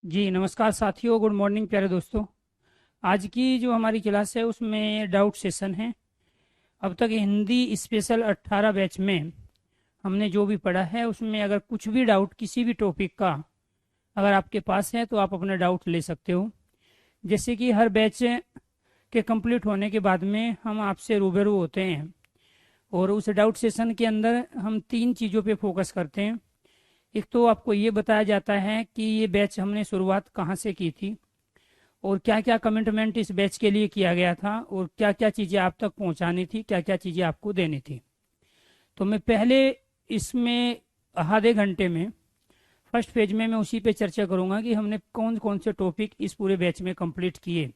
जी नमस्कार साथियों, good morning प्यारे दोस्तों। आज की जो हमारी क्लास है उसमें डाउट सेशन है। अब तक हिंदी स्पेशल 18 बैच में हमने जो भी पढ़ा है उसमें अगर कुछ भी डाउट किसी भी टॉपिक का अगर आपके पास है तो आप अपना डाउट ले सकते हो। जैसे कि हर बैच के कंप्लीट होने के बाद में हम आपसे रूबरू होते हैं और उस डाउट सेशन के अंदर हम तीन चीज़ों पे फोकस करते हैं। एक तो आपको ये बताया जाता है कि ये बैच हमने शुरुआत कहाँ से की थी और क्या क्या कमिटमेंट इस बैच के लिए किया गया था और क्या क्या चीज़ें आप तक पहुंचानी थी, क्या क्या चीज़ें आपको देनी थी। तो मैं पहले इसमें आधे घंटे में फर्स्ट पेज में मैं उसी पे चर्चा करूंगा कि हमने कौन कौन से टॉपिक इस पूरे बैच में कंप्लीट किए।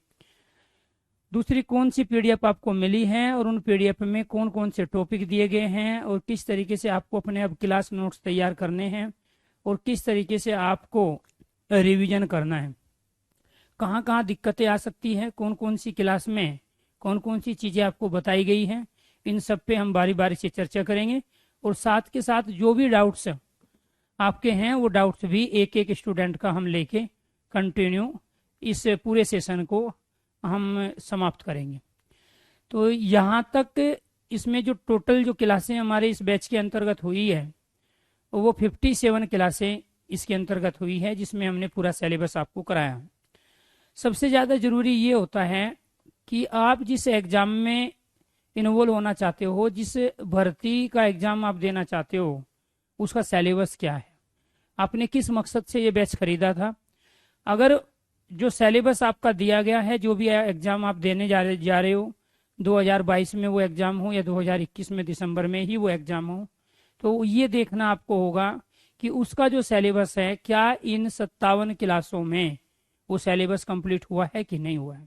दूसरी कौन सी पीडीएफ आपको मिली है और उन पीडीएफ में कौन कौन से टॉपिक दिए गए हैं और किस तरीके से आपको अपने अब क्लास नोट्स तैयार करने हैं और किस तरीके से आपको रिवीजन करना है। कहाँ कहाँ दिक्कतें आ सकती हैं, कौन कौन सी क्लास में कौन कौन सी चीज़ें आपको बताई गई हैं, इन सब पे हम बारी बारी से चर्चा करेंगे। और साथ के साथ जो भी डाउट्स आपके हैं वो डाउट्स भी एक एक स्टूडेंट का हम लेके कंटिन्यू इस पूरे सेशन को हम समाप्त करेंगे। तो यहाँ तक इसमें जो टोटल जो क्लासें हमारे इस बैच के अंतर्गत हुई है वो 57 क्लासें इसके अंतर्गत हुई है, जिसमें हमने पूरा सिलेबस आपको कराया। सबसे ज़्यादा ज़रूरी ये होता है कि आप जिस एग्ज़ाम में इन्वॉल्व होना चाहते हो, जिस भर्ती का एग्ज़ाम आप देना चाहते हो, उसका सिलेबस क्या है, आपने किस मकसद से ये बैच खरीदा था। अगर जो सिलेबस आपका दिया गया है, जो भी एग्ज़ाम आप देने जा रहे हो, 2022 में वो एग्ज़ाम हो या 2021 में दिसंबर में ही वो एग्ज़ाम हो, तो ये देखना आपको होगा कि उसका जो सिलेबस है क्या इन 57 क्लासों में वो सिलेबस कंप्लीट हुआ है कि नहीं हुआ है।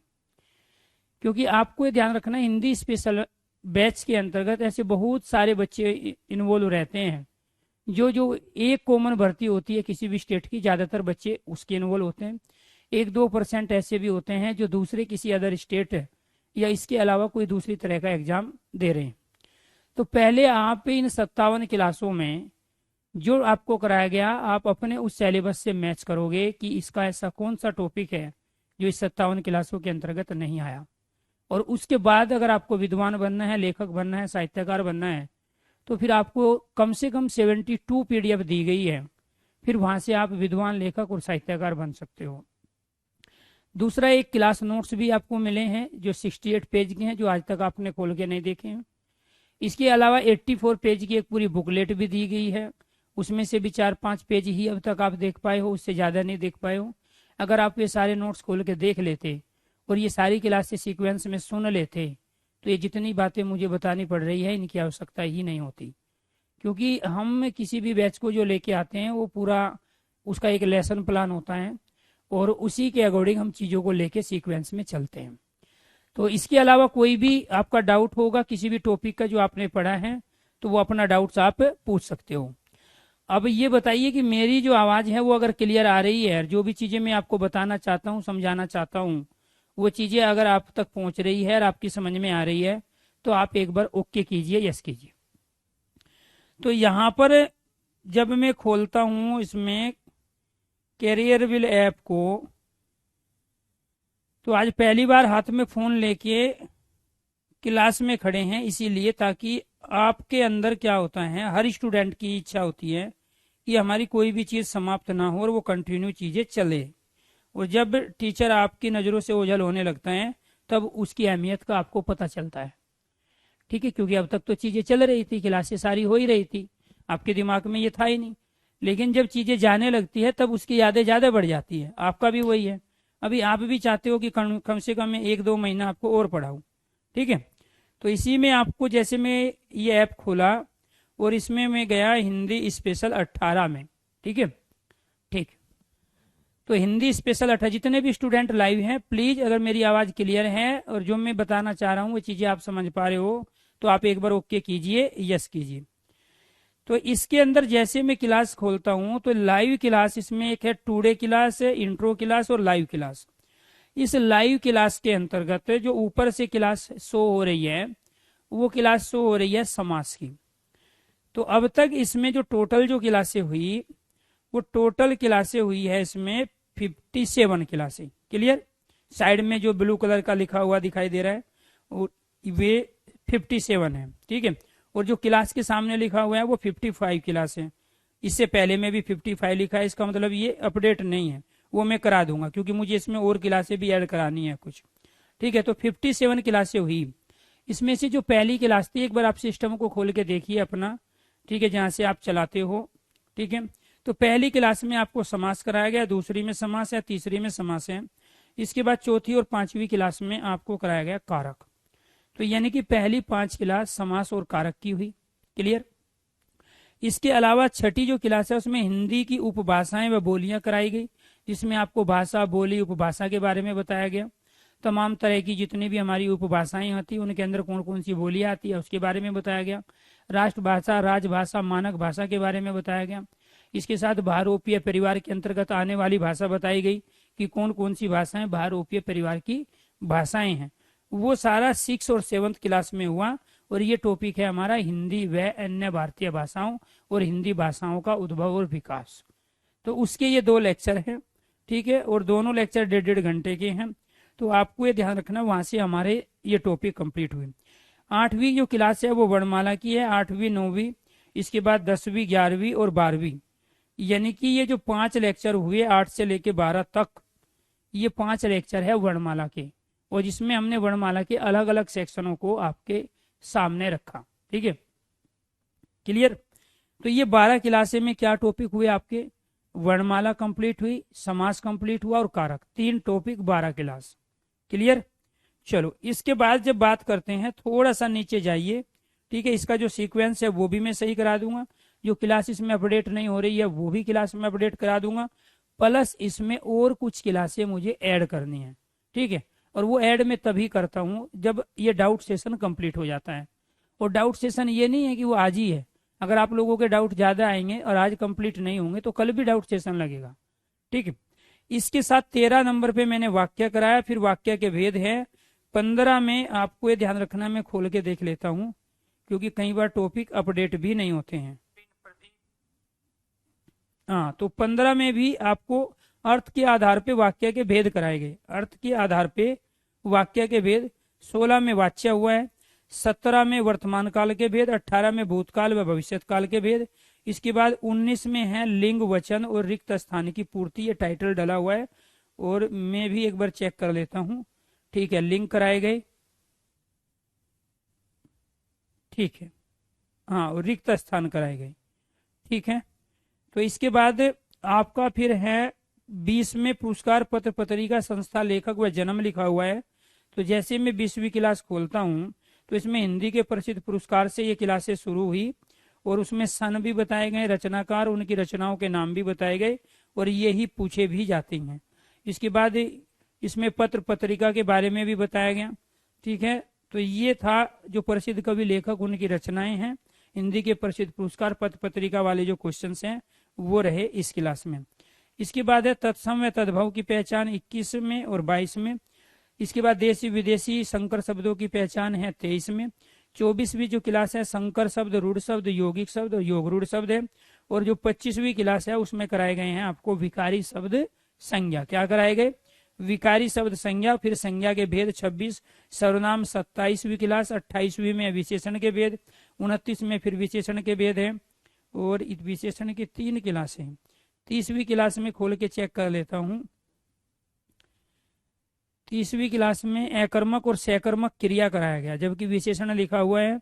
क्योंकि आपको ये ध्यान रखना है, हिंदी स्पेशल बैच के अंतर्गत ऐसे बहुत सारे बच्चे इन्वॉल्व रहते हैं। जो जो एक कॉमन भर्ती होती है किसी भी स्टेट की, ज़्यादातर बच्चे उसके इन्वॉल्व होते हैं। 1-2% ऐसे भी होते हैं जो दूसरे किसी अदर स्टेट या इसके अलावा कोई दूसरी तरह का एग्जाम दे रहे हैं। तो पहले आप इन 57 क्लासों में जो आपको कराया गया, आप अपने उस सिलेबस से मैच करोगे कि इसका ऐसा कौन सा टॉपिक है जो इस 57 क्लासों के अंतर्गत नहीं आया। और उसके बाद अगर आपको विद्वान बनना है, लेखक बनना है, साहित्यकार बनना है, तो फिर आपको कम से कम 72 पीडीएफ दी गई है। फिर वहां से आप विद्वान, लेखक और साहित्यकार बन सकते हो। दूसरा, एक क्लास नोट्स भी आपको मिले हैं जो 68 पेज के हैं, जो आज तक आपने खोल के नहीं देखे हैं। इसके अलावा 84 पेज की एक पूरी बुकलेट भी दी गई है। उसमें से भी 4-5 पेज ही अब तक आप देख पाए हो, उससे ज़्यादा नहीं देख पाए हो। अगर आप ये सारे नोट्स खोल के देख लेते और ये सारी क्लासेस सीक्वेंस में सुन लेते तो ये जितनी बातें मुझे बतानी पड़ रही है इनकी आवश्यकता ही नहीं होती। क्योंकि हम किसी भी बैच को जो लेके आते हैं वो पूरा उसका एक लेसन प्लान होता है और उसी के अकॉर्डिंग हम चीज़ों को लेके सीक्वेंस में चलते हैं। तो इसके अलावा कोई भी आपका डाउट होगा किसी भी टॉपिक का जो आपने पढ़ा है, तो वो अपना डाउट्स आप पूछ सकते हो। अब ये बताइए कि मेरी जो आवाज़ है वो अगर क्लियर आ रही है, जो भी चीज़ें मैं आपको बताना चाहता हूँ, समझाना चाहता हूँ, वो चीज़ें अगर आप तक पहुँच रही है और आपकी समझ में आ रही है, तो आप एक बार ओके कीजिए, यस कीजिए। तो यहाँ पर जब मैं खोलता हूँ इसमें कैरियर विल ऐप को, तो आज पहली बार हाथ में फ़ोन लेके क्लास में खड़े हैं, इसीलिए ताकि आपके अंदर क्या होता है, हर स्टूडेंट की इच्छा होती है कि हमारी कोई भी चीज़ समाप्त ना हो और वो कंटिन्यू चीज़ें चले। और जब टीचर आपकी नज़रों से ओझल होने लगता है तब उसकी अहमियत का आपको पता चलता है। ठीक है, क्योंकि अब तक तो चीज़ें चल रही थी, क्लासेस सारी हो ही रही थी, आपके दिमाग में ये था ही नहीं। लेकिन जब चीज़ें जाने लगती है तब उसकी यादें ज़्यादा बढ़ जाती है। आपका भी वही है, अभी आप भी चाहते हो कि कम से कम मैं 1-2 महीना आपको और पढ़ाऊँ। ठीक है, तो इसी में आपको, जैसे मैं ये ऐप खोला और इसमें मैं गया हिंदी स्पेशल 18 में। ठीक है, ठीक। तो हिंदी स्पेशल 18, जितने भी स्टूडेंट लाइव हैं प्लीज़, अगर मेरी आवाज़ क्लियर है और जो मैं बताना चाह रहा हूँ वो चीज़ें आप समझ पा रहे हो, तो आप एक बार ओके कीजिए, यस कीजिए। तो इसके अंदर जैसे मैं क्लास खोलता हूँ तो लाइव क्लास इसमें एक है, टुडे क्लास है, इंट्रो क्लास और लाइव क्लास। इस लाइव क्लास के अंतर्गत जो ऊपर से क्लास शो हो रही है वो क्लास शो हो रही है समास की। तो अब तक इसमें जो टोटल जो क्लासें हुई वो टोटल क्लासें हुई है इसमें 57 क्लासें। क्लियर, साइड में जो ब्लू कलर का लिखा हुआ दिखाई दे रहा है और वे 57 है, ठीक है। और जो क्लास के सामने लिखा हुआ है वो 55 क्लास है। इससे पहले में भी 55 लिखा है, इसका मतलब ये अपडेट नहीं है, वो मैं करा दूंगा क्योंकि मुझे इसमें और क्लासें भी ऐड करानी है कुछ, ठीक है। तो 57 क्लासें हुई। इसमें से जो पहली क्लास थी, एक बार आप सिस्टम को खोल के देखिए अपना, ठीक है, जहां से आप चलाते हो, ठीक है। तो पहली क्लास में आपको समास कराया गया, दूसरी में समास है, तीसरी में समास है। इसके बाद चौथी और पांचवी क्लास में आपको कराया गया कारक। तो यानी कि पहली 5 क्लास समास और कारक की हुई। क्लियर। इसके अलावा छठी जो क्लास है उसमें हिंदी की उपभाषाएं व बोलियां कराई गई, जिसमें आपको भाषा, बोली, उपभाषा के बारे में बताया गया। तमाम तरह की जितनी भी हमारी उपभाषाएं होती हैं उनके अंदर कौन कौन सी बोलियां आती है उसके बारे में बताया गया। राष्ट्रभाषा, राजभाषा, मानक भाषा के बारे में बताया गया। इसके साथ भारोपीय परिवार के अंतर्गत आने वाली भाषा बताई गई कि कौन कौन सी भाषाएं भारोपीय परिवार की भाषाएं हैं। वो सारा 6 और 7th क्लास में हुआ। और ये टॉपिक है हमारा हिंदी व अन्य भारतीय भाषाओं और हिंदी भाषाओं का उद्भव और विकास। तो उसके ये 2 लेक्चर हैं, ठीक है, और दोनों लेक्चर 1.5 घंटे के हैं। तो आपको ये ध्यान रखना, वहां से हमारे ये टॉपिक कंप्लीट हुए। 8वीं जो क्लास है वो वर्णमाला की है, 8वीं 9वीं, इसके बाद 10वीं 11वीं और 12वीं। यानी कि ये जो 5 लेक्चर हुए 8 से लेके 12 तक, ये 5 लेक्चर है वर्णमाला के, और जिसमें हमने वर्णमाला के अलग अलग सेक्शनों को आपके सामने रखा, ठीक है। क्लियर। तो ये 12 क्लासे में क्या टॉपिक हुए आपके, वर्णमाला कंप्लीट हुई, समास कंप्लीट हुआ और कारक, 3 टॉपिक 12 क्लास। क्लियर। चलो इसके बाद जब बात करते हैं, थोड़ा सा नीचे जाइए, ठीक है। इसका जो सीक्वेंस है वो भी मैं सही करा दूंगा, जो क्लास इसमें अपडेट नहीं हो रही है वो भी क्लास में अपडेट करा दूंगा, प्लस इसमें और कुछ क्लासें मुझे ऐड करनी है, ठीक है। और वो ऐड मैं तभी करता हूँ जब ये डाउट सेशन कंप्लीट हो जाता है। और डाउट सेशन ये नहीं है कि वो आज ही है, अगर आप लोगों के डाउट ज्यादा आएंगे और आज कंप्लीट नहीं होंगे तो कल भी डाउट सेशन लगेगा, ठीक है। इसके साथ 13 नंबर पे मैंने वाक्य कराया, फिर वाक्य के भेद है। 15 में आपको ये ध्यान रखना, मैं खोल के देख लेता हूँ क्योंकि कई बार टॉपिक अपडेट भी नहीं होते हैं। हाँ, तो 15 में भी आपको अर्थ के आधार पे वाक्य के भेद कराए गए, अर्थ के आधार पे वाक्य के भेद। 16 में वाच्य हुआ है, 17 में वर्तमान काल के भेद, 18 में भूतकाल व भविष्य काल के भेद। इसके बाद 19 में है लिंग, वचन और रिक्त स्थान की पूर्ति, ये टाइटल डला हुआ है। और मैं भी एक बार चेक कर लेता हूँ, ठीक है। लिंग कराए गए, ठीक है, हाँ, और रिक्त स्थान कराए गए, ठीक है। तो इसके बाद आपका फिर है 20 में पुरस्कार पत्र, पत्रिका, संस्था, लेखक व जन्म लिखा हुआ है। तो जैसे मैं 20वीं क्लास खोलता हूँ तो इसमें हिंदी के प्रसिद्ध पुरस्कार से ये क्लासें शुरू हुई, और उसमें सन भी बताए गए, रचनाकार, उनकी रचनाओं के नाम भी बताए गए, और यही पूछे भी जाते हैं। इसके बाद इसमें पत्र पत्रिका के बारे में भी बताया गया, ठीक है। तो ये था जो प्रसिद्ध कवि, लेखक, उनकी रचनाएं हैं। हिंदी के प्रसिद्ध पुरस्कार, पत्र पत्रिका वाले जो क्वेश्चन हैं वो रहे इस क्लास में। इसके बाद है तत्सम व तद्भव की पहचान 21 में और 22 में। इसके बाद देशी विदेशी संकर शब्दों की पहचान है 23 में। 24वीं जो क्लास है संकर शब्द, रूढ़ शब्द, यौगिक शब्द और योग रूढ़ शब्द है। और जो 25वीं क्लास है उसमें कराए गए हैं आपको विकारी शब्द संज्ञा। क्या कराए गए, विकारी शब्द संज्ञा, फिर संज्ञा के भेद 26, सर्वनाम 27वीं क्लास। 28वीं में विशेषण के भेद, 29 में फिर विशेषण के भेद है, और इस विशेषण की 3 क्लास है। 30वीं क्लास में खोल के चेक कर लेता हूँ। 30वीं क्लास में अकर्मक और सकर्मक क्रिया कराया गया, जबकि विशेषण लिखा हुआ है,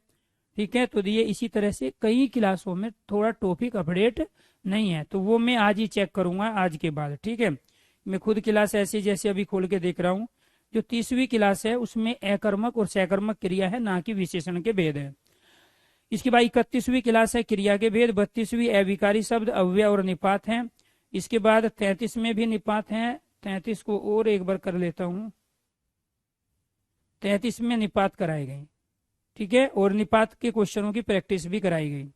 ठीक है। तो ये इसी तरह से कई क्लासों में थोड़ा टॉपिक अपडेट नहीं है, तो वो मैं आज ही चेक करूंगा आज के बाद, ठीक है। मैं खुद क्लास ऐसी जैसे अभी खोल के देख रहा हूँ। जो 30वीं क्लास है उसमें अकर्मक और सकर्मक क्रिया है, ना कि विशेषण के भेद है। इसके बाद 31वीं क्लास है क्रिया के भेद। 32वीं अविकारी शब्द, अव्यय और निपात हैं। इसके बाद 33 में भी निपात हैं। 33 को और एक बार कर लेता हूँ। 33 में निपात कराई गई, ठीक है, और निपात के क्वेश्चनों की प्रैक्टिस भी कराई गई।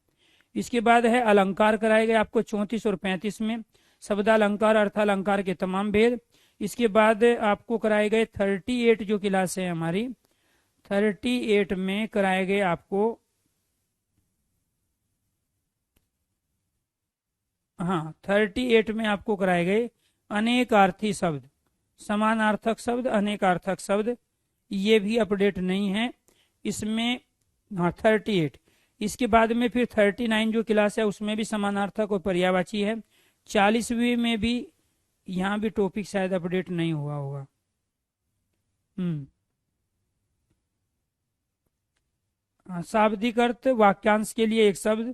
इसके बाद है अलंकार कराए गए आपको 34 और 35 में, शब्दालंकार, अर्थालंकार के तमाम भेद। इसके बाद आपको कराए गए 38 जो क्लास है हमारी, 38 में कराए गए आपको, हाँ, 38 में आपको कराए गए अनेकार्थी शब्द, समानार्थक शब्द, अनेकार्थक शब्द, ये भी अपडेट नहीं है इसमें। हाँ 38। इसके बाद में फिर 39 जो क्लास है उसमें भी समानार्थक और पर्यायवाची है। 40वीं में भी यहाँ भी टॉपिक शायद अपडेट नहीं हुआ होगा। शाब्दिक अर्थ वाक्यांश के लिए एक शब्द,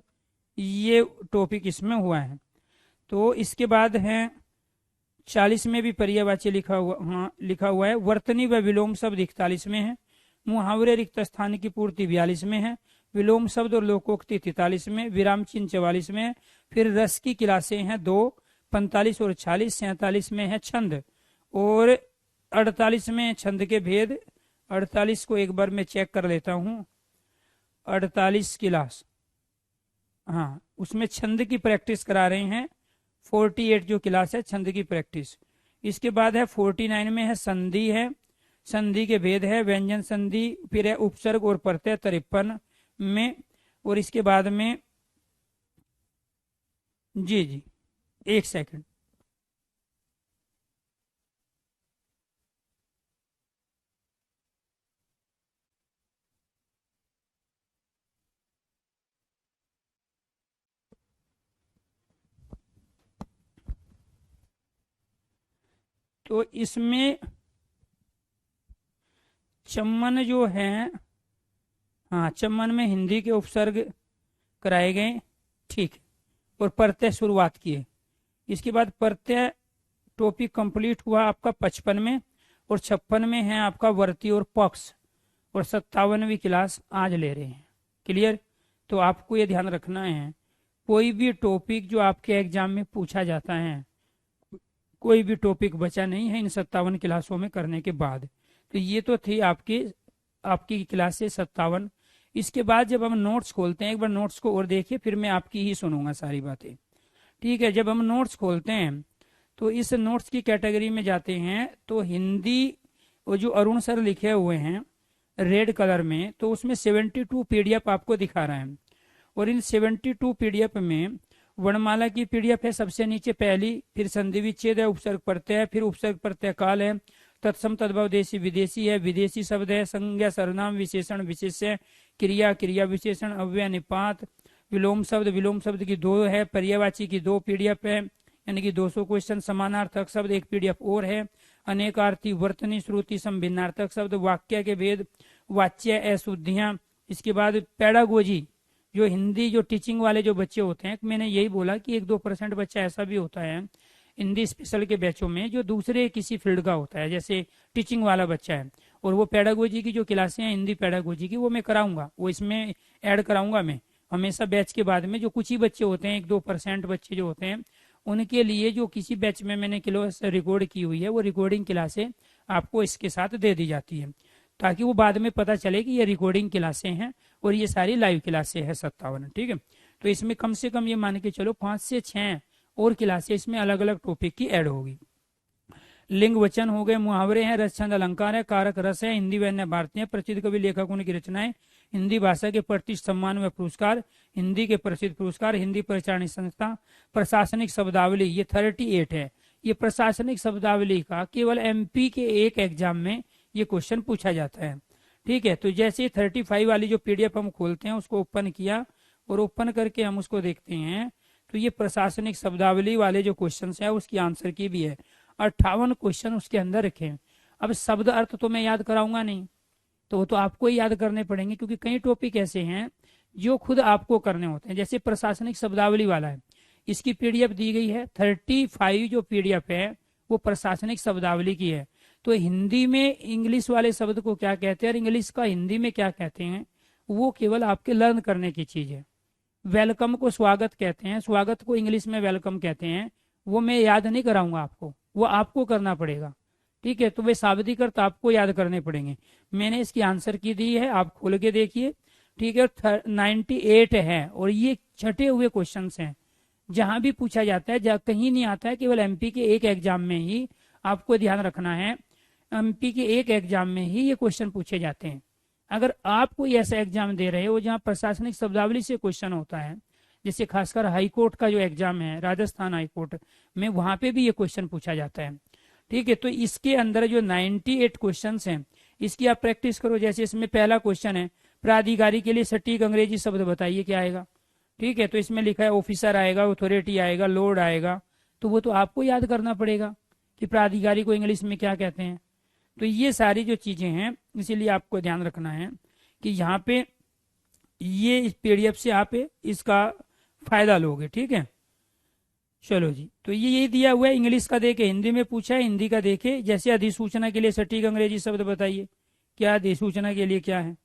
ये टॉपिक इसमें हुआ है। तो इसके बाद है 40 में भी पर्यायवाची लिखा हुआ, हाँ लिखा हुआ है। वर्तनी व विलोम शब्द 41 में है। मुहावरे रिक्त स्थान की पूर्ति 42 में है। विलोम शब्द और लोकोक्ति 43 में। विराम चिन्ह 44 में है। फिर रस की क्लासें हैं 2, 45 और 46। 47 में है छंद और 48 में छंद के भेद। 48 को एक बार मैं चेक कर लेता हूँ। 48 क्लास, हाँ उसमें छंद की प्रैक्टिस करा रहे हैं। 48 जो क्लास है छंद की प्रैक्टिस। इसके बाद है 49 में है संधि है, संधि के भेद है, व्यंजन संधि, फिर है उपसर्ग और प्रत्यय 53 में। और इसके बाद में जी एक सेकंड, तो इसमें चम्मन जो है, हाँ चम्मन में हिंदी के उपसर्ग कराए गए, ठीक, और प्रत्यय शुरुआत किए। इसके बाद प्रत्यय टॉपिक कंप्लीट हुआ आपका 55 में, और 56 में है आपका वर्ती और पक्ष, और 57वीं क्लास आज ले रहे हैं। क्लियर? तो आपको ये ध्यान रखना है, कोई भी टॉपिक जो आपके एग्जाम में पूछा जाता है, कोई भी टॉपिक बचा नहीं है इन 57 क्लासों में करने के बाद। तो ये तो थी आपकी क्लास से 57। इसके बाद जब हम नोट्स खोलते हैं, एक बार नोट्स को और देखिए, फिर मैं आपकी ही सुनूंगा सारी बातें, ठीक है। जब हम नोट्स खोलते हैं तो इस नोट्स की कैटेगरी में जाते हैं, तो हिंदी वो जो अरुण सर लिखे हुए हैं रेड कलर में, तो उसमें 72 पीडीएफ आपको दिखा रहा है। और इन 72 पीडीएफ में वर्णमाला की पीडीएफ है सबसे नीचे पहली, फिर संधि विच्छेद है, उपसर्ग प्रत्यय है, फिर उपसर्ग प्रत्यय काल है, तत्सम तद्भव देशी विदेशी है, विदेशी शब्द है, संज्ञा सर्वनाम विशेषण विशेष्य, क्रिया क्रिया विशेषण, अव्यय निपात, विलोम शब्द की 2 है, पर्यायवाची की 2 पीडीएफ है, यानी कि 200 क्वेश्चन। समानार्थक शब्द 1 पीडीएफ और है। अनेकार्थी, वर्तनी, श्रुति, संभिन्नार्थक शब्द, वाक्य के भेद, वाच्य अशुद्धियां। इसके बाद पेडागोजी, जो हिंदी जो टीचिंग वाले जो बच्चे होते हैं, मैंने यही बोला कि 1-2% बच्चा ऐसा भी होता है हिंदी स्पेशल के बैचों में जो दूसरे किसी फील्ड का होता है, जैसे टीचिंग वाला बच्चा है, और वो पेडागोजी की जो क्लासें हैं हिंदी पेडागोजी की, वो मैं कराऊंगा, वो इसमें ऐड कराऊंगा मैं हमेशा बैच के बाद में। जो कुछ ही बच्चे होते हैं, 1-2% बच्चे जो होते हैं, उनके लिए जो किसी बैच में मैंने क्लास रिकॉर्ड की हुई है, वो रिकॉर्डिंग क्लासें आपको इसके साथ दे दी जाती है, ताकि वो बाद में पता चले कि ये रिकॉर्डिंग क्लासें हैं और ये सारी लाइव क्लासें हैं 57, ठीक है। तो इसमें कम से कम ये मान के चलो 5 से 6 और क्लासें इसमें अलग अलग टॉपिक की ऐड होगी। लिंग वचन हो गए, मुहावरे हैं, रस छंद अलंकार है, कारक रस है, हिंदी व्यंजन भारतीय, प्रसिद्ध कवि लेखकों की रचनाएं, हिंदी भाषा के प्रति सम्मान व पुरस्कार, हिंदी के प्रसिद्ध पुरस्कार, हिंदी प्रचारणी संस्था, प्रशासनिक शब्दावली, ये 38 है। ये प्रशासनिक शब्दावली का केवल एमपी के एक एग्जाम में ये क्वेश्चन पूछा जाता है, ठीक है। तो जैसे 35 वाली जो पीडीएफ हम खोलते हैं, उसको ओपन किया और ओपन करके हम उसको देखते हैं, तो ये प्रशासनिक शब्दावली वाले जो क्वेश्चन है उसकी आंसर की भी है। 58 क्वेश्चन उसके अंदर रखे हैं। अब शब्द अर्थ तो मैं याद कराऊंगा नहीं, तो वो तो आपको ही याद करने पड़ेंगे, क्योंकि कई टॉपिक ऐसे हैं जो खुद आपको करने होते हैं। जैसे प्रशासनिक शब्दावली वाला है, इसकी पीडीएफ दी गई है। 35 जो पीडीएफ है वो प्रशासनिक शब्दावली की है। तो हिंदी में इंग्लिश वाले शब्द को क्या कहते हैं और इंग्लिश का हिंदी में क्या कहते हैं, वो केवल आपके लर्न करने की चीज है। वेलकम को स्वागत कहते हैं, स्वागत को इंग्लिश में वेलकम कहते हैं, वो मैं याद नहीं कराऊंगा आपको, वो आपको करना पड़ेगा, ठीक है। तो वे शाब्दिक अर्थ आपको याद करने पड़ेंगे। मैंने इसकी आंसर की दी है, आप खोल के देखिए, ठीक है। 98 है और ये छटे हुए क्वेश्चन हैं, जहां भी पूछा जाता है, जहाँ कहीं नहीं आता है, केवल एमपी के एक एग्जाम में ही आपको ध्यान रखना है, एमपी के एक एग्जाम में ही ये क्वेश्चन पूछे जाते हैं। अगर आप कोई ऐसा एग्जाम दे रहे हो जहाँ प्रशासनिक शब्दावली से क्वेश्चन होता है, जैसे खासकर हाई कोर्ट का जो एग्जाम है, राजस्थान हाई कोर्ट में, वहां पे भी ये क्वेश्चन पूछा जाता है। ठीक है, तो इसके अंदर जो 98 क्वेश्चन हैं, इसकी आप प्रैक्टिस करो। जैसे इसमें पहला क्वेश्चन है, प्राधिकारी के लिए सटीक अंग्रेजी शब्द बताइए, क्या आएगा? ठीक है, तो इसमें लिखा है ऑफिसर आएगा, अथॉरिटी आएगा, लॉर्ड आएगा, तो वो तो आपको याद करना पड़ेगा कि प्राधिकारी को इंग्लिश में क्या कहते हैं। तो ये सारी जो चीजें हैं, इसीलिए आपको ध्यान रखना है कि यहाँ पे ये इस पीडीएफ से आप इसका फायदा लोगे। ठीक है, चलो जी, तो ये दिया हुआ है। इंग्लिश का देखे, हिंदी में पूछा है, हिंदी का देखे। जैसे अधिसूचना के लिए सटीक अंग्रेजी शब्द बताइए, क्या अधिसूचना के लिए क्या है?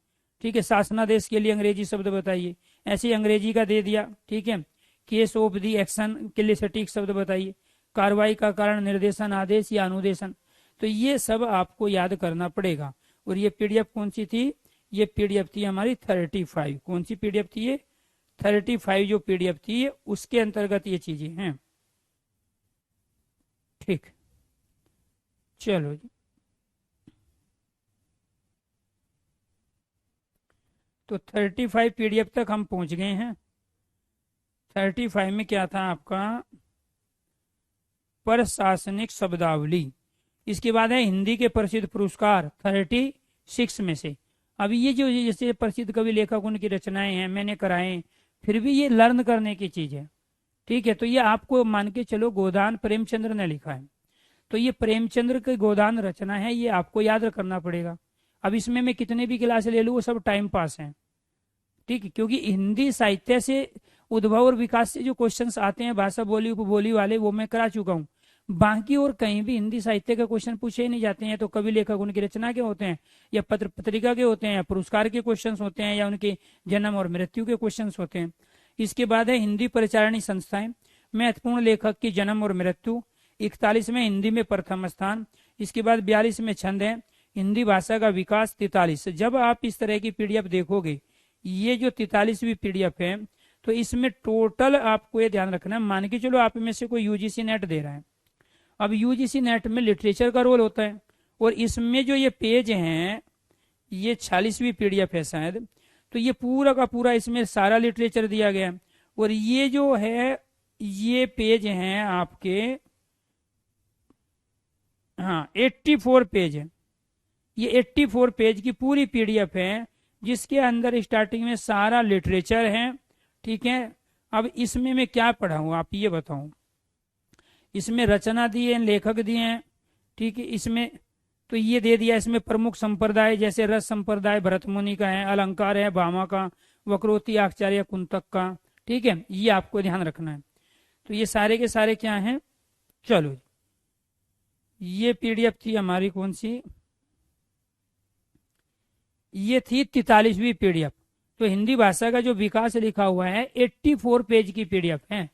ठीक है, शासनादेश के लिए अंग्रेजी शब्द बताइए, ऐसे ही अंग्रेजी का दे दिया। ठीक है, केस ऑफ दी एक्शन के लिए सटीक शब्द बताइए, कार्रवाई का कारण निर्देशन, आदेश या अनुदेशन। तो ये सब आपको याद करना पड़ेगा। और ये पीडीएफ कौन सी थी? ये पीडीएफ थी हमारी 35। कौन सी पीडीएफ थी ये? 35 जो पीडीएफ थी, उसके अंतर्गत ये चीजें हैं। ठीक, चलो जी, तो 35 पीडीएफ तक हम पहुंच गए हैं। 35 में क्या था आपका? प्रशासनिक शब्दावली। इसके बाद है हिंदी के प्रसिद्ध पुरस्कार 36 में से। अभी ये जो जैसे प्रसिद्ध कवि लेखक उनकी रचनाएं हैं, मैंने कराए, फिर भी ये लर्न करने की चीज है। ठीक है, तो ये आपको मान के चलो गोदान प्रेमचंद्र ने लिखा है, तो ये प्रेमचंद्र की गोदान रचना है, ये आपको याद करना पड़ेगा। अब इसमें मैं कितने भी क्लास ले लूँ वो सब टाइम पास है। ठीक है, क्योंकि हिंदी साहित्य से उद्भव और विकास से जो क्वेश्चंस आते हैं भाषा बोली उपबोली वाले, वो मैं करा चुका हूँ। बाकी और कहीं भी हिंदी साहित्य के क्वेश्चन पूछे ही नहीं जाते हैं। तो कवि लेखक उनकी रचना के होते हैं, या पत्र पत्रिका के होते हैं, या पुरस्कार के क्वेश्चन होते हैं, या उनके जन्म और मृत्यु के क्वेश्चन होते हैं। इसके बाद है हिंदी परिचारणी संस्थाएं, महत्वपूर्ण लेखक की जन्म और मृत्यु। 41 में हिंदी में प्रथम स्थान। इसके बाद 42 में छंद है, हिंदी भाषा का विकास 43। जब आप इस तरह की पीडीएफ देखोगे, ये जो 43वीं पीडीएफ है, तो इसमें टोटल आपको ये ध्यान रखना है, मान के चलो आप में से कोई यूजीसी नेट दे रहा है। अब यूजीसी नेट में लिटरेचर का रोल होता है, और इसमें जो ये पेज हैं, ये 46वीं पीडीएफ है शायद, तो ये पूरा का पूरा इसमें सारा लिटरेचर दिया गया। और ये जो है, ये पेज हैं आपके, हाँ 84 पेज है। ये 84 पेज की पूरी पीडीएफ है, जिसके अंदर स्टार्टिंग में सारा लिटरेचर है। ठीक है, अब इसमें मैं क्या पढ़ा हूं आप ये बताऊं। इसमें रचना दिए, लेखक दिए हैं। ठीक है, इसमें तो ये दे दिया, इसमें प्रमुख संप्रदाय जैसे रस संप्रदाय भरत मुनि का है, अलंकार है भामा का, वक्रोक्ति आचार्य कुंतक का। ठीक है, ये आपको ध्यान रखना है। तो ये सारे के सारे क्या हैं? चलो, ये पीडीएफ थी हमारी कौन सी? ये थी 43वीं पीडीएफ। तो हिंदी भाषा का जो विकास लिखा हुआ है 84 पेज की पीडीएफ है।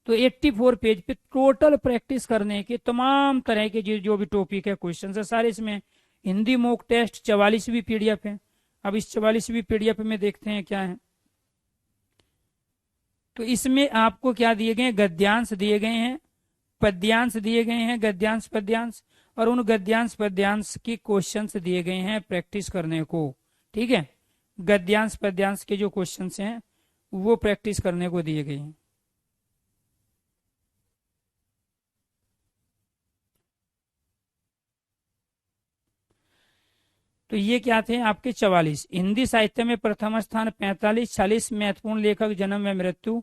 तो 84 पेज पे टोटल प्रैक्टिस करने के तमाम तरह के जो भी टॉपिक है, क्वेश्चन है, सारे इसमें। हिंदी मॉक टेस्ट 44वीं पीडीएफ है। अब इस 44वीं पीडीएफ में देखते हैं क्या है। तो इसमें आपको क्या दिए गए? गद्यांश दिए गए हैं, पद्यांश दिए गए हैं, गद्यांश पद्यांश, और उन गद्यांश पद्यांश के क्वेश्चंस दिए गए हैं प्रैक्टिस करने को। ठीक है, गद्यांश पद्यांश के जो क्वेश्चंस हैं वो प्रैक्टिस करने को दिए गए हैं। तो ये क्या थे आपके 44। हिंदी साहित्य में प्रथम स्थान 45। 40 महत्वपूर्ण लेखक जन्म व मृत्यु।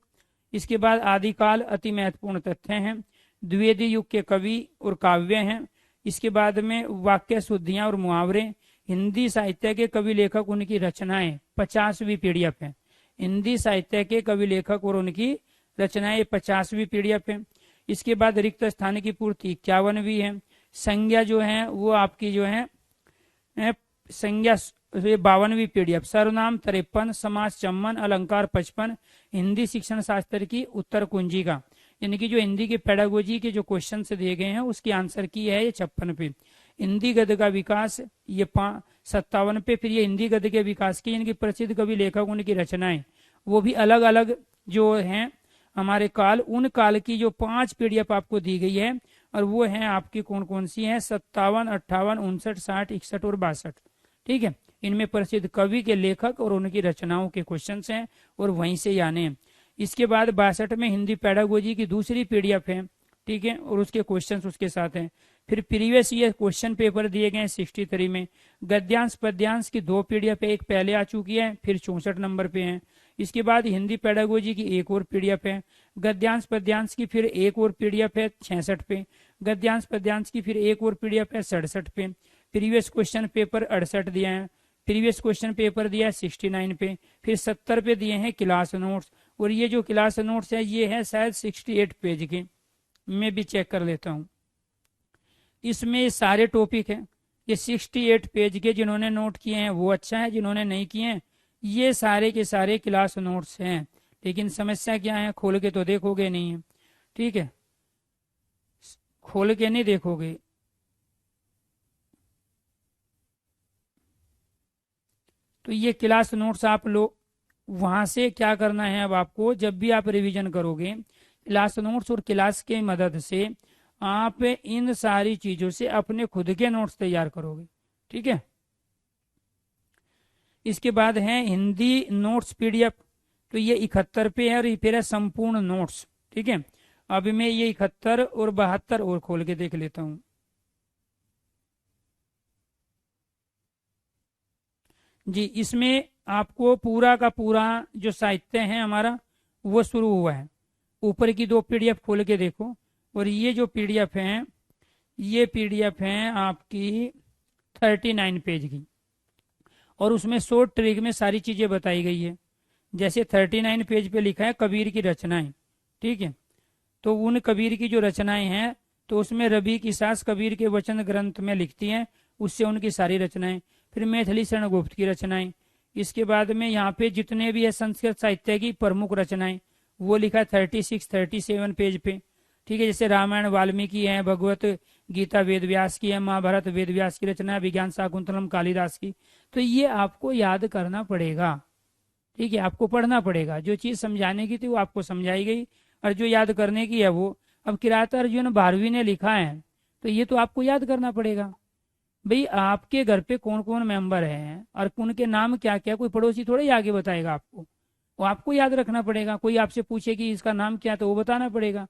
इसके बाद आदिकाल अति महत्वपूर्ण तथ्य हैं। द्विवेदी युग के कवि और काव्य हैं। इसके बाद में वाक्य शुद्धियां और मुहावरे। हिंदी साहित्य के कवि लेखक उनकी रचनाएं 50वीं पीडीएफ है। हिंदी साहित्य के कवि लेखक और उनकी रचनाएं 50वीं पीडीएफ है। इसके बाद रिक्त स्थान की पूर्ति 51वीं है। संज्ञा जो है वो आपकी जो है संज्ञा 52वीं पीडीएफ। सर्वनाम 53, समास 54, अलंकार 55। हिंदी शिक्षण शास्त्र की उत्तर कुंजिका, यानी कि जो हिंदी के पेडागोजी के जो क्वेश्चन दिए गए हैं उसकी आंसर की है ये 56 पे। हिंदी गद्य का विकास ये 57 पे। फिर ये हिंदी गद्य के विकास की इनकी प्रसिद्ध कवि लेखक उनकी रचनाएं, वो भी अलग अलग जो हैं हमारे काल, उन काल की जो 5 पीडीएफ आपको दी गई है, और वो हैं आपकी कौन कौन सी हैं? 57, 58, 59, 60, 61 और 62। ठीक है, इनमें प्रसिद्ध कवि के लेखक और उनकी रचनाओं के क्वेश्चंस हैं, और वहीं से यानी इसके बाद 62 में हिंदी पेडागोजी की दूसरी पीडीएफ है, ठीक है, और उसके क्वेश्चंस उसके साथ हैं। फिर प्रीवियस ईयर क्वेश्चन पेपर दिए गए हैं 63 में। गद्यांश पद्यांश की 2 पीडीएफ है, एक पहले आ चुकी है, फिर 64 नंबर पे है। इसके बाद हिंदी पेडागोजी की एक और पीडीएफ है। गद्यांश पद्यांश की फिर एक और पीडीएफ है 66 पे। गद्यांश पद्यांश की फिर एक और पीडीएफ है 67 पे। प्रीवियस क्वेश्चन पेपर 68 दिया है। प्रीवियस क्वेश्चन पेपर दिया है 69 पे। फिर 70 पे दिए हैं क्लास नोट्स, और ये जो क्लास नोट्स है ये है शायद 68 पेज के, मैं भी चेक कर लेता हूँ। इसमें सारे टॉपिक हैं, ये 68 पेज के। जिन्होंने नोट किए हैं वो अच्छा है, जिन्होंने नहीं किए हैं ये सारे के सारे क्लास नोट्स हैं। लेकिन समस्या क्या है, खोल के तो देखोगे नहीं है, ठीक है, खोल के नहीं देखोगे। तो ये क्लास नोट्स आप लोग वहां से क्या करना है, अब आपको जब भी आप रिवीजन करोगे क्लास नोट्स और क्लास के मदद से आप इन सारी चीजों से अपने खुद के नोट्स तैयार करोगे, ठीक है। इसके बाद है हिंदी नोट्स पीडीएफ, तो ये 71 पे है, और फिर है संपूर्ण नोट्स, ठीक है। अब मैं ये 71 और 72 और खोल के देख लेता हूँ। जी, इसमें आपको पूरा का पूरा जो साहित्य है हमारा वो शुरू हुआ है। ऊपर की 2 पीडीएफ खोल के देखो, और ये जो पीडीएफ है ये पीडीएफ है आपकी 39 पेज की, और उसमें शॉर्ट ट्रिक में सारी चीजें बताई गई है। जैसे 39 पेज पे लिखा है कबीर की रचनाएं, ठीक है, तो उन कबीर की जो रचनाएं हैं तो उसमें रबी की सास कबीर के वचन ग्रंथ में लिखती हैं, उससे उनकी सारी रचनाएं। फिर मैथिली शरण गुप्त की रचनाएं। इसके बाद में यहाँ पे जितने भी है संस्कृत साहित्य की प्रमुख रचनाएं वो लिखा है 36 37 पेज पे, ठीक है। जैसे रामायण वाल्मीकि है, भगवत गीता वेद व्यास की है, महाभारत वेद व्यास की रचना, विज्ञान शाकुंतलम कालिदास की। तो ये आपको याद करना पड़ेगा, ठीक है, आपको पढ़ना पड़ेगा। जो चीज समझाने की थी वो आपको समझाई गई, और जो याद करने की है वो। अब किरात अर्जुन भारवी ने लिखा है तो ये तो आपको याद करना पड़ेगा। भाई आपके घर पे कौन कौन मेंबर हैं और उनके नाम क्या क्या, कोई पड़ोसी थोड़ा ही आगे बताएगा आपको, वो आपको याद रखना पड़ेगा। कोई आपसे पूछे कि इसका नाम क्या, तो वो बताना पड़ेगा।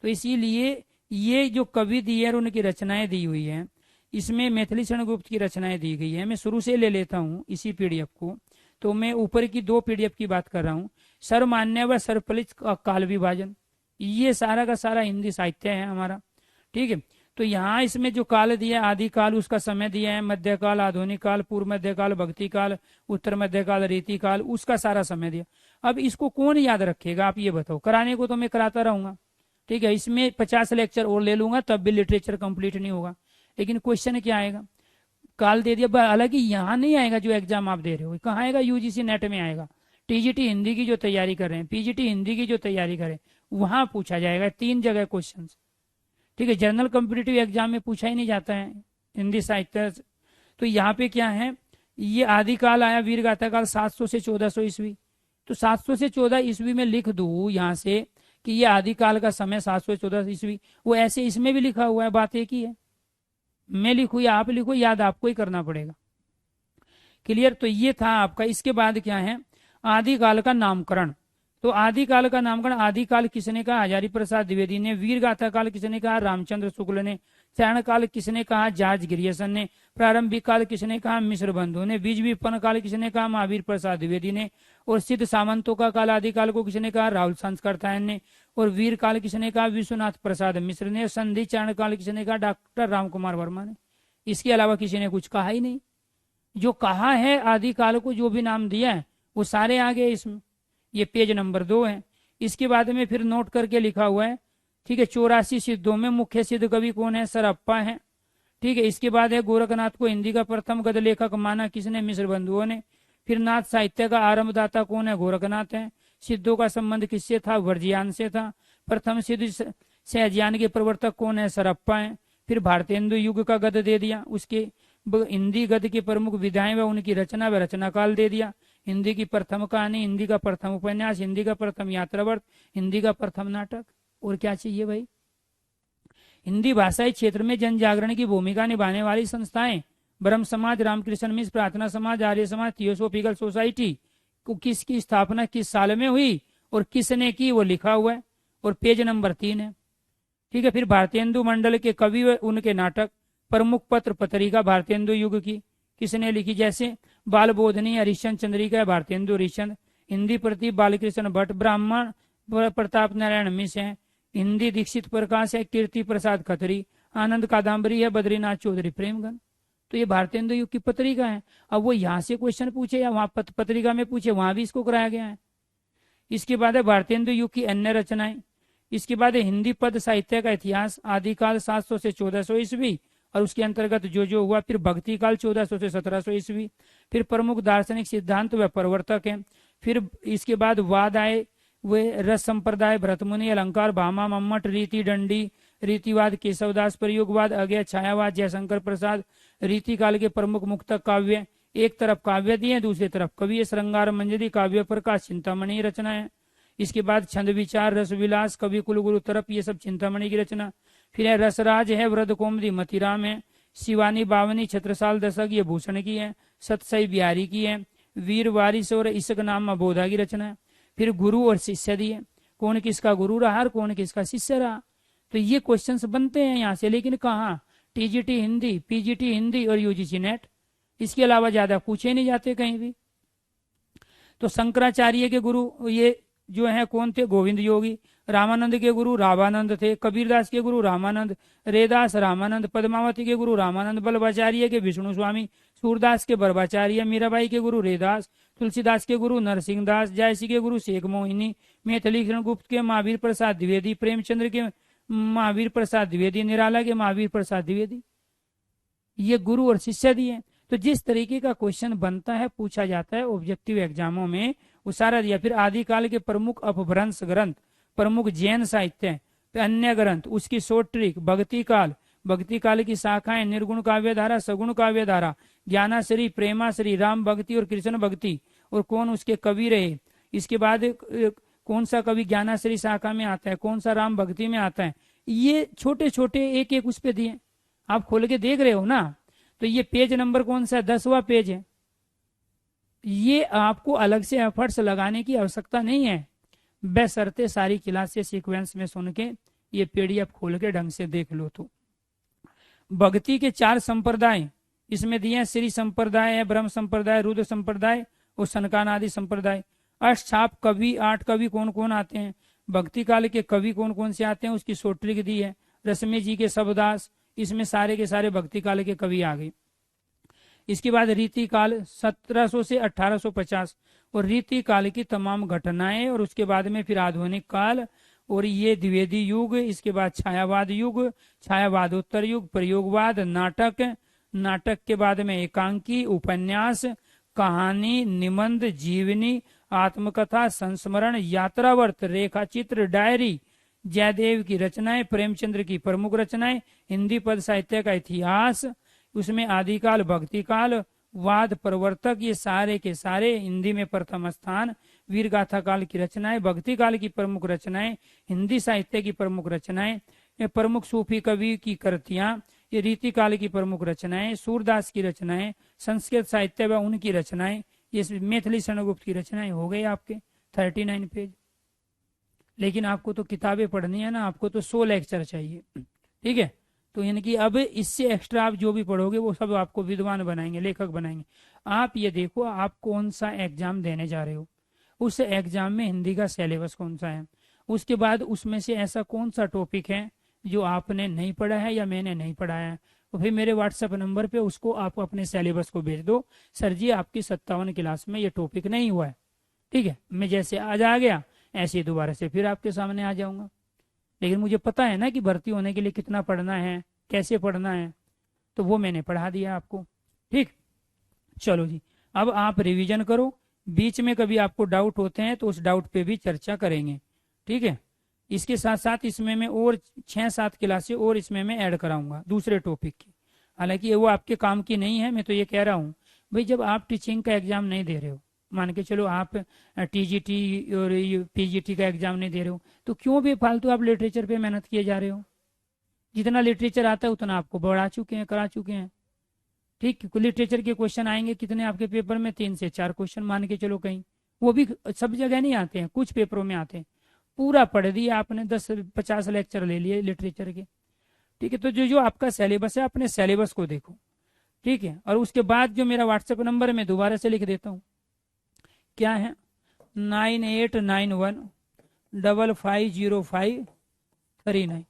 तो इसीलिए ये जो कवि दिए और उनकी रचनाएं दी हुई है, इसमें मैथिली शरण गुप्त की रचनाएं दी गई है। मैं शुरू से ले लेता हूँ इसी पीडीएफ को। तो मैं ऊपर की 2 पीडीएफ की बात कर रहा हूँ। सर्वमान्य व सर्वफलित काल विभाजन, ये सारा का सारा हिंदी साहित्य है हमारा, ठीक है। तो यहाँ इसमें जो काल दिया है, आदि काल उसका समय दिया है, मध्यकाल, आधुनिक काल, पूर्व मध्यकाल, भक्ति काल, उत्तर मध्यकाल, रीति काल, उसका सारा समय दिया। अब इसको कौन याद रखेगा, आप ये बताओ। कराने को तो मैं कराता रहूंगा, ठीक है, इसमें 50 लेक्चर और ले लूंगा तब भी लिटरेचर कंप्लीट नहीं होगा। लेकिन क्वेश्चन क्या आएगा, काल दे दिया। हालांकि यहाँ नहीं आएगा जो एग्जाम आप दे रहे हो, कहाँ आएगा, यूजीसी नेट में आएगा। टीजीटी हिंदी की जो तैयारी कर रहे हैं, पीजीटी हिंदी की जो तैयारी करें, वहां पूछा जाएगा 3 जगह क्वेश्चन, ठीक है। जनरल कॉम्पिटिटिव एग्जाम में पूछा ही नहीं जाता है हिंदी साहित्य। तो यहाँ पे क्या है, ये आदिकाल आया, वीर गाथा काल 700 से 1400 ईस्वी। तो 700 से 14 ईस्वी में लिख दू यहाँ से कि ये आदिकाल का समय 700 से 14 ईस्वी, वो ऐसे इसमें भी लिखा हुआ है, बात एक ही है। मैं लिखू या आप लिखो, याद आपको ही करना पड़ेगा। क्लियर। तो ये था आपका। इसके बाद क्या है, आदिकाल का नामकरण। तो आदिकाल का नामकरण, आदिकाल किसने कहा, हजारी प्रसाद द्विवेदी ने। वीर गाथा काल किसने कहा, रामचंद्र शुक्ल ने। चरण काल किसने कहा, जॉर्ज ग्रियर्सन ने। प्रारंभिक काल किसने कहा, मिश्र बंधु ने। बीज विपन्न काल किसने कहा, महावीर प्रसाद द्विवेदी ने। और सिद्ध सामंतों का काल आदिकाल को किसने कहा, राहुल संस्कर्तायन ने। और वीर काल किसने कहा, विश्वनाथ प्रसाद मिश्र ने। संधि चरण काल किसने कहा, डॉक्टर रामकुमार वर्मा ने। इसके अलावा किसी ने कुछ कहा ही नहीं। जो कहा है आदिकाल को, जो भी नाम दिया है वो सारे आ गए इसमें। ये पेज नंबर 2 है। इसके बाद में फिर नोट करके लिखा हुआ है, ठीक है। 84 सिद्धों में मुख्य सिद्ध कवि कौन है, सरअप्पा है, ठीक है। इसके बाद है गोरखनाथ को हिंदी का प्रथम गद्य लेखक माना किसने, मिश्र बंधुओं ने। फिर नाथ साहित्य का आरंभदाता कौन है, गोरखनाथ है। सिद्धों का संबंध किससे था, वर्जियान से था। प्रथम सिद्ध सहजयान के प्रवर्तक कौन है, सरअप्पा है। फिर भारतेंदु युग का गद्य दे दिया, उसके हिंदी गद्य की प्रमुख विधाएं व उनकी रचना व रचना काल दे दिया। हिंदी की प्रथम कहानी, हिंदी का प्रथम उपन्यास, हिंदी का प्रथम यात्रावर्त, हिंदी का प्रथम नाटक। और क्या चाहिए भाई। हिंदी भाषाई क्षेत्र में जन जागरण की भूमिका निभाने वाली संस्थाएं, ब्रह्म समाज, रामकृष्ण मिश्र, प्रार्थना समाज, आर्य समाज, थियोसोफिकल सोसाइटी को किसकी स्थापना किस साल में हुई और किसने की वो लिखा हुआ है, और पेज नंबर 3 है। ठीक है, फिर भारतेंदु मंडल के कवि व उनके नाटक, प्रमुख पत्र पत्रिका भारतेंदु युग की किसने लिखी, जैसे बाल बोधनी, हरिश्चंद्र चंद्रिका, भारतेंदु हरिश्चंद्र, हिंदी प्रति बालकृष्ण भट्ट, ब्राह्मण प्रताप नारायण मिश्र है, हिंदी दीक्षित प्रकाश है, कीर्ति प्रसाद खत्री, आनंद कादम्बरी है, बद्रीनाथ चौधरी प्रेमगन। तो ये भारतेंदु युग की पत्रिका है। अब वो यहाँ से क्वेश्चन पूछे या वहां पत्रिका में पूछे, वहां भी इसको कराया गया है। इसके बाद है भारतेंदु युग की अन्य रचनाएं। इसके बाद है हिंदी पद साहित्य का इतिहास, आदिकाल 700 से 1400 ईस्वी और उसके अंतर्गत जो हुआ, फिर भक्ति काल 1400 से 1700 ईस्वी, फिर प्रमुख दार्शनिक सिद्धांत व प्रवर्तक है। फिर इसके बाद वाद आए, वे रस संप्रदाय, भरतमुनि, अलंकार, भामा, मम्मट, रीति दंडी, रीतिवाद, केशवदास, प्रयोगवाद, अज्ञे, छायावाद, जयशंकर प्रसाद, रीति काल के प्रमुख मुक्तक काव्य। एक तरफ काव्य दिए, दूसरी तरफ कवि, श्रृंगार मंजरी, काव्य प्रकाश, चिंतामणि रचना है। इसके बाद छंद विचार, रस विलास, कवि कुलगुरु तरफ, ये सब चिंतामणि की रचना। फिर है रसराज है, वृद्ध कौमदी मतिराम है, शिवानी बावनी, छत्रसाल दशक, ये भूषण की है, सतसई बिहारी की है, वीर वारिस और इसक नाम अबोधा की रचना है। फिर गुरु और शिष्य दिए, कौन किसका गुरु रहा और कौन किसका शिष्य रहा। तो ये क्वेश्चंस बनते हैं यहाँ से, लेकिन कहाँ, टीजीटी हिंदी, पीजीटी हिंदी और यूजीसी नेट, इसके अलावा ज्यादा पूछे नहीं जाते कहीं भी। तो शंकराचार्य के गुरु ये जो है कौन थे, गोविंद योगी। रामानंद के गुरु रामानंद थे। कबीरदास के गुरु रामानंद, रेदास रामानंद, पद्मावती के गुरु रामानंद, बल्लभाचार्य के विष्णु स्वामी, सूरदास के बर्भाचार्य, मीराबाई के गुरु रेदास, तुलसीदास के गुरु नरसिंह दास, जायसी के गुरु शेख मोहिनी, मैथिलीकरण गुप्त के महावीर प्रसाद द्विवेदी, प्रेमचंद्र के महावीर प्रसाद द्विवेदी, निराला के महावीर प्रसाद द्विवेदी। ये गुरु और शिष्य दिए। तो जिस तरीके का क्वेश्चन बनता है, पूछा जाता है ऑब्जेक्टिव एग्जामों में, वो सारा दिया। फिर आदिकाल के प्रमुख अपभ्रंश ग्रंथ, प्रमुख जैन साहित्य, अन्य ग्रंथ, उसकी शॉर्ट ट्रिक, भक्ति काल की शाखाएं, निर्गुण काव्य धारा, सगुण काव्य धारा, ज्ञानाश्री, प्रेमाश्री, राम भक्ति और कृष्ण भक्ति, और कौन उसके कवि रहे। इसके बाद कौन सा कवि ज्ञानाश्री शाखा में आता है, कौन सा राम भक्ति में आता है, ये छोटे छोटे एक एक उस पे दिए। आप खोल के देख रहे हो ना, तो ये पेज नंबर कौन सा है, 10वां पेज है। ये आपको अलग से एफर्ट्स लगाने की आवश्यकता नहीं है, बशर्ते सारी क्लासेस सीक्वेंस में सुन के ये पीडीएफ खोल के ढंग से देख लो। तो भक्ति के 4 संप्रदाय इसमें दिए, श्री संप्रदाय है, ब्रह्म संप्रदाय, रुद्र संप्रदाय और सनकानादि संप्रदाय। अष्टछाप कवि, 8 कवि कौन कौन आते हैं, भक्ति काल के कवि कौन कौन से आते हैं, उसकी सोट्रिक दी है। रश्मि जी के शब्दास, इसमें सारे के सारे भक्ति काल के कवि आ गए। इसके बाद रीति काल 1700 से 1850 और रीति काल की तमाम घटनाएं, और उसके बाद में फिर आधुनिक काल और ये द्विवेदी युग। इसके बाद छायावाद युग, छायावादोत्तर युग, प्रयोगवाद, नाटक के बाद में एकांकी, उपन्यास, कहानी, निबंध, जीवनी, आत्मकथा, संस्मरण, यात्रावर्त, रेखाचित्र, डायरी, जयदेव की रचनाएं, प्रेमचंद्र की प्रमुख रचनाएं, हिंदी पद साहित्य का इतिहास, उसमें आदिकाल, भक्ति काल, वाद, प्रवर्तक, ये सारे के सारे हिंदी में प्रथम स्थान। वीर गाथा काल की रचनाएं, भक्ति काल की प्रमुख रचनाएं, हिंदी साहित्य की प्रमुख रचनाएं, ये प्रमुख सूफी कवि की कृतियां, ये रीति काल की प्रमुख रचनाएं, सूरदास की रचनाएं, संस्कृत साहित्य व उनकी रचनाएं, ये मैथिली शरणगुप्त की रचनाएं हो गई आपके 39 पेज। लेकिन आपको तो किताबें पढ़नी है ना, आपको तो 100 लेक्चर चाहिए, ठीक है। तो इनकी अब इससे एक्स्ट्रा आप जो भी पढ़ोगे वो सब आपको विद्वान बनाएंगे, लेखक बनाएंगे। आप ये देखो आप कौन सा एग्जाम देने जा रहे हो, उस एग्जाम में हिंदी का सिलेबस कौन सा है, उसके बाद उसमें से ऐसा कौन सा टॉपिक है जो आपने नहीं पढ़ा है या मैंने नहीं पढ़ाया है, तो फिर मेरे व्हाट्सएप नंबर पे उसको आप अपने सिलेबस को भेज दो, सर जी आपकी 57 क्लास में ये टॉपिक नहीं हुआ है, ठीक है। मैं जैसे आज आ गया ऐसे ही दोबारा से फिर आपके सामने आ जाऊंगा। लेकिन मुझे पता है ना कि भर्ती होने के लिए कितना पढ़ना है, कैसे पढ़ना है, तो वो मैंने पढ़ा दिया आपको, ठीक। चलो जी, अब आप रिवीजन करो, बीच में कभी आपको डाउट होते हैं तो उस डाउट पे भी चर्चा करेंगे, ठीक है। इसके साथ साथ इसमें मैं और 6-7 क्लासें और इसमें मैं ऐड कराऊंगा दूसरे टॉपिक की, हालांकि वो आपके काम की नहीं है। मैं तो ये कह रहा हूँ भाई, जब आप टीचिंग का एग्जाम नहीं दे रहे हो, मान के चलो आप टीजीटी और पीजीटी का एग्जाम नहीं दे रहे हो, तो क्यों भी फालतू आप लिटरेचर पे मेहनत किए जा रहे हो। जितना लिटरेचर आता है उतना आपको बढ़ा चुके हैं, करा चुके हैं, ठीक। लिटरेचर के क्वेश्चन आएंगे कितने आपके पेपर में, 3 से 4 क्वेश्चन मान के चलो कहीं, वो भी सब जगह नहीं आते हैं, कुछ पेपरों में आते हैं। पूरा पढ़ दिया आपने, 10-50 लेक्चर ले लिए लिटरेचर के। ठीक है, तो जो जो आपका सिलेबस है अपने सिलेबस को देखो। ठीक है, और उसके बाद जो मेरा व्हाट्सएप नंबर है मैं दोबारा से लिख देता हूँ, क्या है, 9891550539।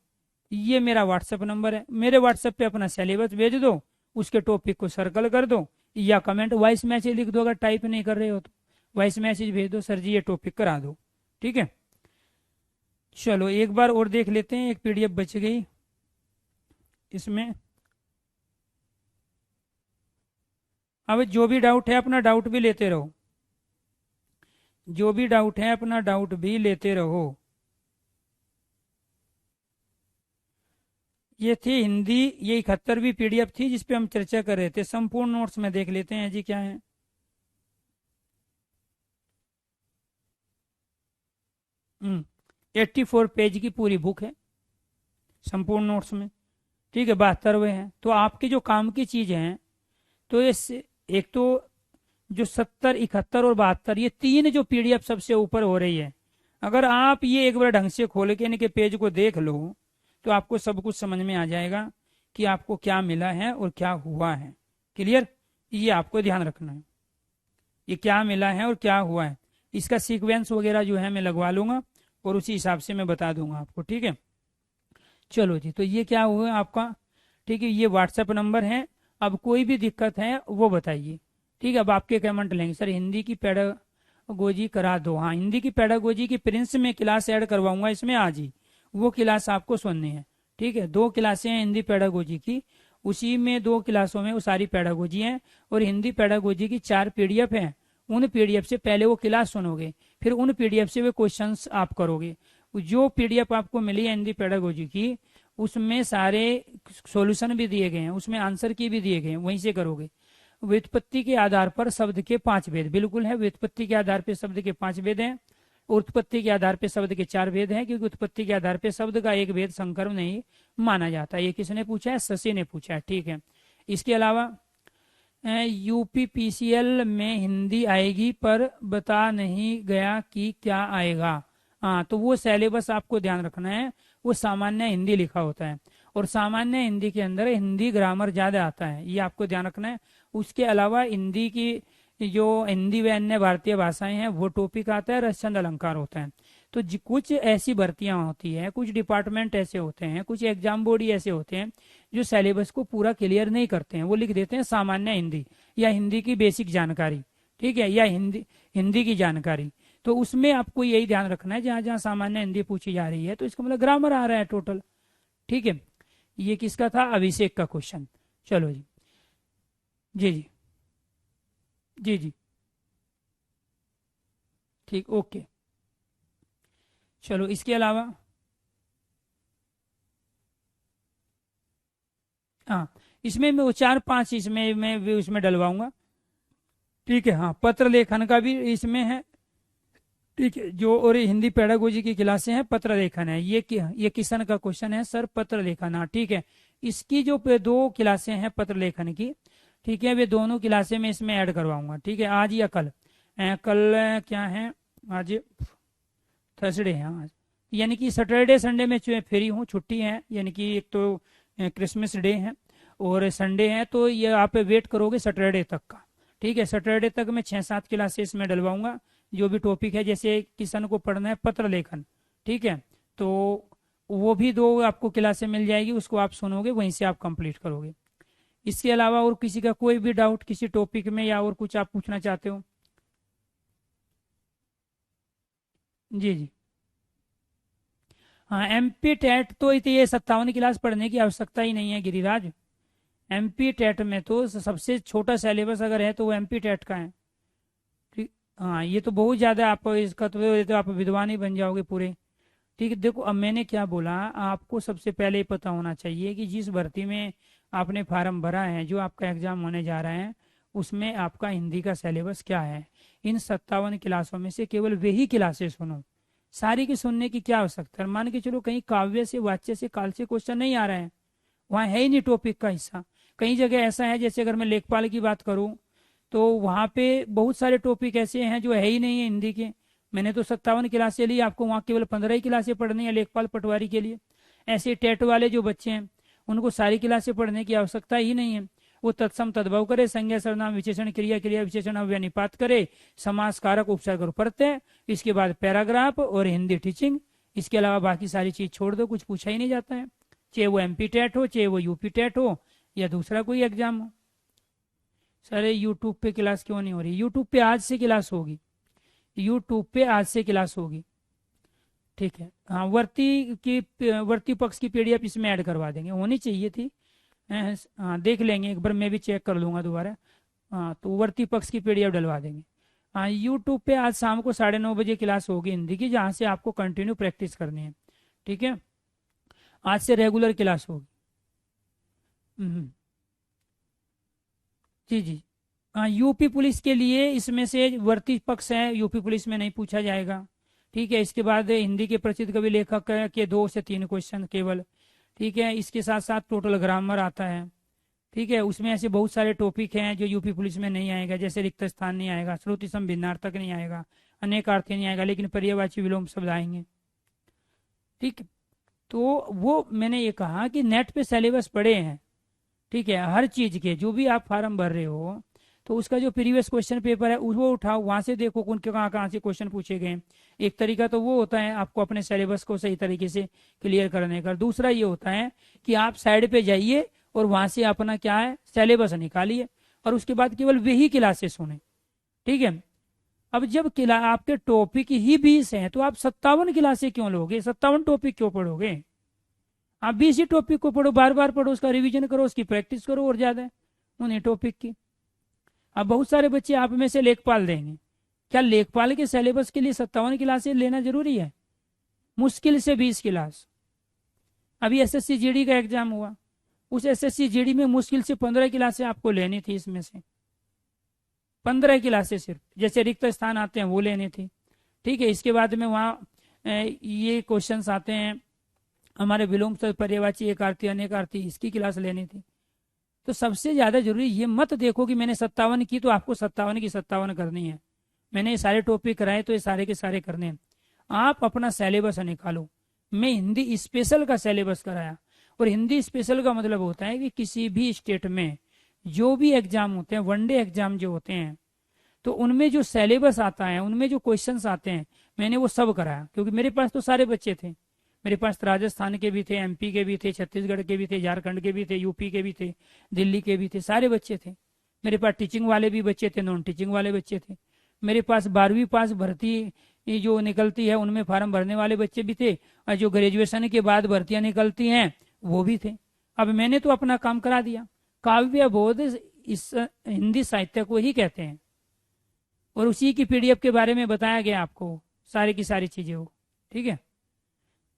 ये मेरा व्हाट्सएप नंबर है। मेरे व्हाट्सएप पे अपना सिलेबस भेज दो, उसके टॉपिक को सर्कल कर दो, या कमेंट वॉइस मैसेज लिख दो, अगर टाइप नहीं कर रहे हो तो वॉइस मैसेज भेज दो, सर जी ये टॉपिक करा दो। ठीक है, चलो एक बार और देख लेते हैं, एक पीडीएफ बच गई इसमें। अब जो भी डाउट है अपना डाउट भी लेते रहो, जो भी डाउट है अपना डाउट भी लेते रहो। ये थी हिंदी, ये 71वीं पीडीएफ थी जिसपे हम चर्चा कर रहे थे। संपूर्ण नोट्स में देख लेते हैं जी क्या है। 84 पेज की पूरी बुक है संपूर्ण नोट्स में। ठीक है, 72वें हैं। तो आपके जो काम की चीजें हैं, तो ये एक तो जो 70, 71 और 72, ये तीन जो पीडीएफ सबसे ऊपर हो रही है, अगर आप ये एक बार ढंग से खोल के इनके पेज को देख लो तो आपको सब कुछ समझ में आ जाएगा कि आपको क्या मिला है और क्या हुआ है। क्लियर, ये आपको ध्यान रखना है, ये क्या मिला है और क्या हुआ है। इसका सीक्वेंस वगैरह जो है मैं लगवा लूंगा और उसी हिसाब से मैं बता दूंगा आपको। ठीक है, चलो जी, तो ये क्या हुआ आपका। ठीक है, ये व्हाट्सएप नंबर है। अब कोई भी दिक्कत है वो बताइए। ठीक है, अब आपके कमेंट लेंगे, सर हिंदी की पेडागोजी करा दो। हाँ, हिंदी की पेडागोजी की प्रिंस में क्लास ऐड करवाऊंगा इसमें आज ही, वो क्लास आपको सुननी है। ठीक है, 2 क्लासें हैं हिंदी पेडागोजी की, उसी में 2 क्लासों में वो सारी पेडागोजी है, और हिंदी पेडागोजी की 4 पीडीएफ है। उन पीडीएफ से पहले वो क्लास सुनोगे, फिर उन पीडीएफ से वे क्वेश्चंस आप करोगे। जो पीडीएफ आपको मिली है हिंदी पेडागोजी की, उसमें सारे सॉल्यूशन भी दिए गए हैं, उसमें आंसर की भी दिए गए हैं, वहीं से करोगे। व्युत्पत्ति के आधार पर शब्द के 5 भेद, बिल्कुल है, व्युत्पत्ति के आधार पर शब्द के 5 भेद हैं। उत्पत्ति के आधार पर शब्द के 4 भेद हैं, क्योंकि उत्पत्ति के आधार पर शब्द का एक भेद संकर्म नहीं माना जाता। ये किसने पूछा है, शशि ने पूछा है। ठीक है, इसके अलावा यूपीपीसीएल में हिंदी आएगी पर बता नहीं गया कि क्या आएगा। हाँ, तो वो सिलेबस आपको ध्यान रखना है, वो सामान्य हिंदी लिखा होता है, और सामान्य हिंदी के अंदर हिंदी ग्रामर ज्यादा आता है, ये आपको ध्यान रखना है। उसके अलावा हिंदी की जो हिंदी व अन्य भारतीय भाषाएं हैं वो टॉपिक आता है, रसचंद अलंकार होता है। तो कुछ ऐसी भर्तियां होती हैं, कुछ डिपार्टमेंट ऐसे होते हैं, कुछ एग्जाम बॉडी ऐसे होते हैं जो सिलेबस को पूरा क्लियर नहीं करते हैं, वो लिख देते हैं सामान्य हिंदी या हिंदी की बेसिक जानकारी। ठीक है, या हिंदी हिंदी की जानकारी। तो उसमें आपको यही ध्यान रखना है, जहां जहां सामान्य हिंदी पूछी जा रही है तो इसका मतलब ग्रामर आ रहा है टोटल। ठीक है, ये किसका था, अभिषेक का क्वेश्चन। चलो जी, जी जी जी जी, ठीक, ओके। चलो इसके अलावा, हाँ, इसमें मैं वो 4-5 इसमें मैं भी उसमें डलवाऊंगा। ठीक है, हाँ, पत्र लेखन का भी इसमें है। ठीक है, जो और हिंदी पेडागोजी की क्लासें हैं, पत्र लेखन है, ये किशन का क्वेश्चन है, सर पत्र लेखन। हाँ ठीक है, इसकी जो 2 क्लासें हैं पत्र लेखन की, ठीक है, वे दोनों क्लासें मैं इसमें ऐड करवाऊंगा। ठीक है, आज या कल, कल क्या है, आज थर्सडे है आज, यानी कि सैटरडे संडे में फ्री हूँ, छुट्टी है, यानी कि एक तो क्रिसमस डे है और संडे है, तो ये आप वेट करोगे सैटरडे तक का। ठीक है, सैटरडे तक मैं 6-7 क्लासेस में डलवाऊंगा, जो भी टॉपिक है, जैसे किसान को पढ़ना है पत्र लेखन। ठीक है, तो वो भी 2 आपको क्लासें मिल जाएगी, उसको आप सुनोगे, वहीं से आप कंप्लीट करोगे। इसके अलावा और किसी का कोई भी डाउट किसी टॉपिक में, या और कुछ आप पूछना चाहते हो। जी जी, हाँ, एमपी टेट तो ये 57 क्लास पढ़ने की आवश्यकता ही नहीं है गिरिराज। एमपी टेट में तो सबसे छोटा सिलेबस अगर है तो वो एमपी टेट का है। ठीक, हाँ, ये तो बहुत ज्यादा, आप इसका तो, ये तो आप विद्वान ही बन जाओगे पूरे। ठीक है, देखो अब मैंने क्या बोला, आपको सबसे पहले ही पता होना चाहिए कि जिस भर्ती में आपने फार्म भरा है, जो आपका एग्जाम होने जा रहा है, उसमें आपका हिंदी का सिलेबस क्या है। इन 57 क्लासों में से केवल वही क्लासें सुनो, सारी की सुनने की क्या आवश्यकता है। मान के चलो कहीं काव्य से, वाच्य से, काल से क्वेश्चन नहीं आ रहा है, वहां है ही नहीं टॉपिक का हिस्सा। कई जगह ऐसा है, जैसे अगर मैं लेखपाल की बात करूं तो वहाँ पे बहुत सारे टॉपिक ऐसे हैं जो है ही नहीं है हिंदी के। मैंने तो 57 क्लासें ली, आपको वहाँ केवल 15 ही क्लासें पढ़नी है लेखपाल पटवारी के लिए। ऐसे टेट वाले जो बच्चे हैं उनको सारी क्लासें पढ़ने की आवश्यकता ही नहीं है। वो तत्सम तद्भव करे, संज्ञा सर्वनाम विशेषण क्रिया क्रिया विशेषण अव्यय निपात करे, समास कारक उपसर्ग और प्रत्यय, इसके बाद पैराग्राफ और हिंदी टीचिंग। इसके अलावा बाकी सारी चीज छोड़ दो, कुछ पूछा ही नहीं जाता है, चाहे वो MP टेट हो, चाहे वो UP टेट हो, या दूसरा कोई एग्जाम हो। सर यूट्यूब पे क्लास क्यों नहीं हो रही? यूट्यूब पे आज से क्लास होगी, यूट्यूब पे आज से क्लास होगी, ठीक है। हाँ, वर्ती पक्ष की PDF इसमें ऐड करवा देंगे, होनी चाहिए थी। हाँ देख लेंगे एक बार, मैं भी चेक कर लूंगा दोबारा। हाँ तो वर्ती पक्ष की PDF डलवा देंगे। हाँ यूट्यूब पे आज शाम को 9:30 बजे क्लास होगी हिंदी की, जहाँ से आपको कंटिन्यू प्रैक्टिस करनी है, ठीक है। आज से रेगुलर क्लास होगी। जी जी। हाँ UP पुलिस के लिए इसमें से वर्ती पक्ष है, UP पुलिस में नहीं पूछा जाएगा, ठीक है। इसके बाद हिंदी के प्रसिद्ध कवि लेखक के 2 से 3 क्वेश्चन केवल, ठीक है। इसके साथ साथ टोटल ग्रामर आता है, ठीक है। उसमें ऐसे बहुत सारे टॉपिक हैं जो UP पुलिस में नहीं आएगा, जैसे रिक्त स्थान नहीं आएगा, श्रुति सम भिन्नार्थक नहीं आएगा, अनेकार्थी नहीं आएगा, लेकिन पर्यायवाची विलोम शब्द आएंगे, ठीक है। तो वो मैंने ये कहा कि नेट पे सिलेबस पड़े हैं, ठीक है। हर चीज के जो भी आप फार्म भर रहे हो तो उसका जो प्रीवियस क्वेश्चन पेपर है वो उठाओ, वहां से देखो कौन कहाँ कहाँ से क्वेश्चन पूछे गए। एक तरीका तो वो होता है आपको अपने सिलेबस को सही तरीके से क्लियर करने का। दूसरा ये होता है कि आप साइड पे जाइए और वहां से अपना क्या है सिलेबस निकालिए, और उसके बाद केवल वही क्लासेस सुने, ठीक है। अब जब आपके टॉपिक ही 20 हैं तो आप 57 क्लासें क्यों लोगे? 57 टॉपिक क्यों पढ़ोगे? आप 20 ही टॉपिक को पढ़ो, बार बार पढ़ो, उसका रिवीजन करो, उसकी प्रैक्टिस करो, और ज्यादा उन्हीं टॉपिक की। अब बहुत सारे बच्चे आप में से लेखपाल देंगे, क्या लेखपाल के सिलेबस के लिए 57 क्लासेस लेना जरूरी है? मुश्किल से 20 क्लास। अभी SSC GD का एग्जाम हुआ, उस SSC GD में मुश्किल से 15 क्लासें आपको लेनी थी, इसमें से 15 क्लासें सिर्फ, जैसे रिक्त स्थान आते हैं वो लेनी थी, ठीक है। इसके बाद में वहाँ ये क्वेश्चंस आते हैं हमारे विलोम पर्यायवाची एकार्थी अनेकार्थी, इसकी क्लास लेनी थी। तो सबसे ज्यादा जरूरी ये मत देखो कि मैंने 57 की तो आपको 57 की 57 करनी है, मैंने ये सारे टॉपिक कराए तो ये सारे के सारे करने हैं। आप अपना सिलेबस निकालो। मैं हिंदी स्पेशल का सिलेबस कराया, और हिंदी स्पेशल का मतलब होता है कि किसी भी स्टेट में जो भी एग्जाम होते हैं, वनडे एग्जाम जो होते हैं, तो उनमें जो सिलेबस आता है, उनमें जो क्वेश्चंस आते हैं, मैंने वो सब कराया, क्योंकि मेरे पास तो सारे बच्चे थे। मेरे पास राजस्थान के भी थे, MP के भी थे, छत्तीसगढ़ के भी थे, झारखंड के भी थे, UP के भी थे, दिल्ली के भी थे, सारे बच्चे थे। मेरे पास टीचिंग वाले भी बच्चे थे, नॉन टीचिंग वाले बच्चे थे। मेरे पास 12वीं पास भर्ती जो निकलती है उनमें फॉर्म भरने वाले बच्चे भी थे, और जो ग्रेजुएशन के बाद भर्तियां निकलती हैं वो भी थे। अब मैंने तो अपना काम करा दिया। काव्य बोध इस हिंदी साहित्य को ही कहते हैं, और उसी की PDF के बारे में बताया गया आपको, सारी की सारी चीजें हो, ठीक है।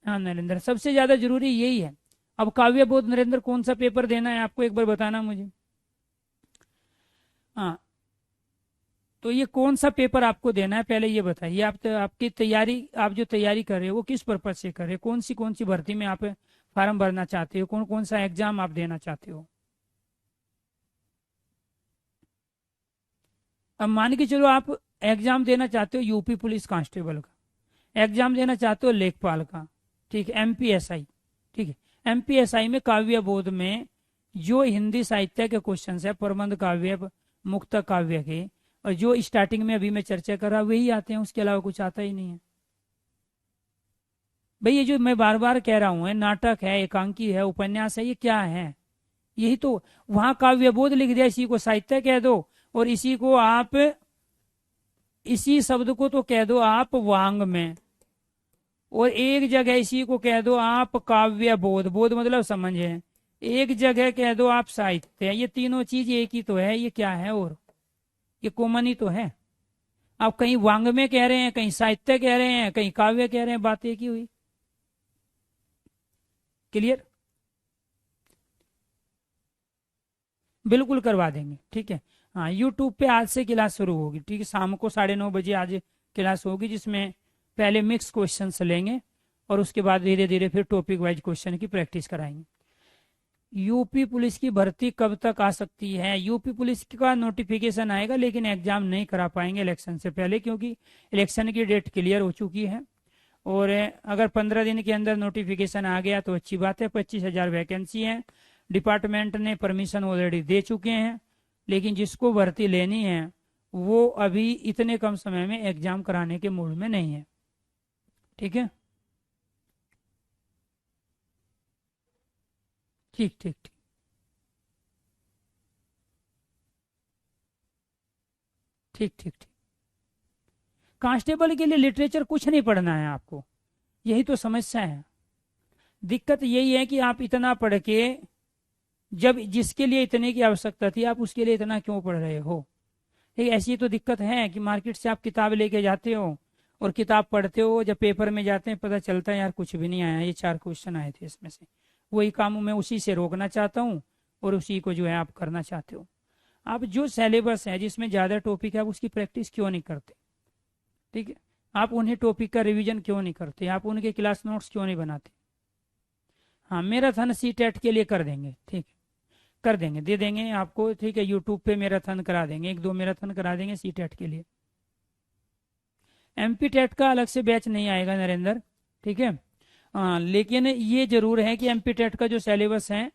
हाँ नरेंद्र, सबसे ज्यादा जरूरी यही है। अब काव्य बोध नरेंद्र कौन सा पेपर देना है आपको, एक बार बताना मुझे। हाँ तो ये कौन सा पेपर आपको देना है पहले ये बताइए। आपकी तैयारी, आप जो तैयारी कर रहे हो वो किस पर्पज से कर रहे हो? कौन सी भर्ती में आप फॉर्म भरना चाहते हो? कौन कौन सा एग्जाम आप देना चाहते हो? अब मान के चलो आप एग्जाम देना चाहते हो UP पुलिस कांस्टेबल का, एग्जाम देना चाहते हो लेखपाल का, ठीक है, MPSI, ठीक है। MPSI में काव्य बोध में जो हिंदी साहित्य के क्वेश्चन है, प्रबंध काव्य, मुक्त काव्य के, और जो स्टार्टिंग में अभी मैं चर्चा कर रहा वही आते हैं, उसके अलावा कुछ आता ही नहीं है। भाई ये जो मैं बार बार कह रहा हूं, नाटक है, एकांकी है, उपन्यास है, ये क्या है? यही तो, वहां काव्य बोध लिख दिया, इसी को साहित्य कह दो, और इसी को आप, इसी शब्द को तो कह दो आप वांग में, और एक जगह इसी को कह दो आप काव्य बोध, बोध मतलब समझे, एक जगह कह दो आप साहित्य। ये तीनों चीज एक ही तो है, ये क्या है? और ये कॉमन ही तो है। आप कहीं वांग में कह रहे हैं, कहीं साहित्य कह रहे हैं, कहीं काव्य कह रहे हैं, बात एक ही हुई। क्लियर? बिल्कुल करवा देंगे, ठीक है। हाँ यूट्यूब पे आज से क्लास शुरू होगी, ठीक है। शाम को 9:30 बजे आज क्लास होगी, जिसमें पहले मिक्स क्वेश्चन लेंगे और उसके बाद धीरे धीरे फिर टॉपिक वाइज क्वेश्चन की प्रैक्टिस कराएंगे। यूपी पुलिस की भर्ती कब तक आ सकती है? यूपी पुलिस का नोटिफिकेशन आएगा, लेकिन एग्जाम नहीं करा पाएंगे इलेक्शन से पहले, क्योंकि इलेक्शन की डेट क्लियर हो चुकी है। और अगर 15 दिन के अंदर नोटिफिकेशन आ गया तो अच्छी बात है। 25,000 वैकेंसी है, डिपार्टमेंट ने परमिशन ऑलरेडी दे चुके हैं। लेकिन जिसको भर्ती लेनी है वो अभी इतने कम समय में एग्जाम कराने के मूड में नहीं है। ठीक है, ठीक ठीक ठीक। ठीक ठीक ठीक। कांस्टेबल के लिए लिटरेचर कुछ नहीं पढ़ना है आपको, यही तो समस्या है। दिक्कत यही है कि आप इतना पढ़ के, जब जिसके लिए इतने की आवश्यकता थी आप उसके लिए इतना क्यों पढ़ रहे हो? एक ऐसी तो दिक्कत है कि मार्केट से आप किताब लेके जाते हो और किताब पढ़ते हो, जब पेपर में जाते हैं पता चलता है यार कुछ भी नहीं आया, ये 4 क्वेश्चन आए थे इसमें से। वही काम मैं उसी से रोकना चाहता हूँ और उसी को जो है आप करना चाहते हो। आप जो सिलेबस है जिसमें ज़्यादा टॉपिक है आप उसकी प्रैक्टिस क्यों नहीं करते? ठीक है, आप उन्हें टॉपिक का रिवीजन क्यों नहीं करते? आप उनके क्लास नोट्स क्यों नहीं बनाते? हाँ, मैराथन सीटेट के लिए कर देंगे, ठीक है, कर देंगे, दे देंगे आपको। ठीक है, यूट्यूब पे मैराथन करा देंगे, 1-2 मैराथन करा देंगे सीटेट के लिए। एमपी टेट का अलग से बैच नहीं आएगा नरेंद्र, ठीक है। हाँ, लेकिन ये जरूर है कि एमपी टेट का जो सिलेबस है,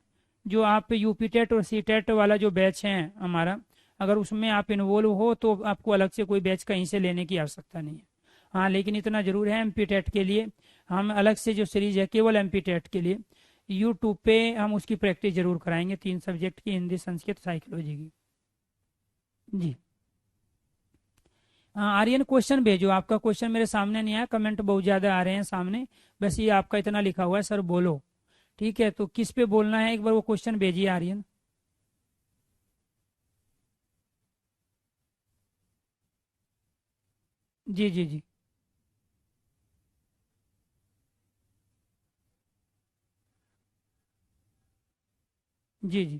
जो आप यूपी टेट और सी टेट वाला जो बैच है हमारा, अगर उसमें आप इन्वॉल्व हो तो आपको अलग से कोई बैच कहीं से लेने की आवश्यकता नहीं है। हाँ, लेकिन इतना जरूर है एमपी टेट के लिए हम अलग से जो सीरीज है केवल एमपी टेट के लिए, यूट्यूब पे हम उसकी प्रैक्टिस जरूर कराएंगे, 3 सब्जेक्ट की, हिंदी, संस्कृत, साइकोलॉजी की। जी हाँ, आर्यन क्वेश्चन भेजो। आपका क्वेश्चन मेरे सामने नहीं आया, कमेंट बहुत ज़्यादा आ रहे हैं सामने, बस ये आपका इतना लिखा हुआ है सर बोलो। ठीक है, तो किस पे बोलना है एक बार वो क्वेश्चन भेजिए आर्यन। जी जी जी। जी जी।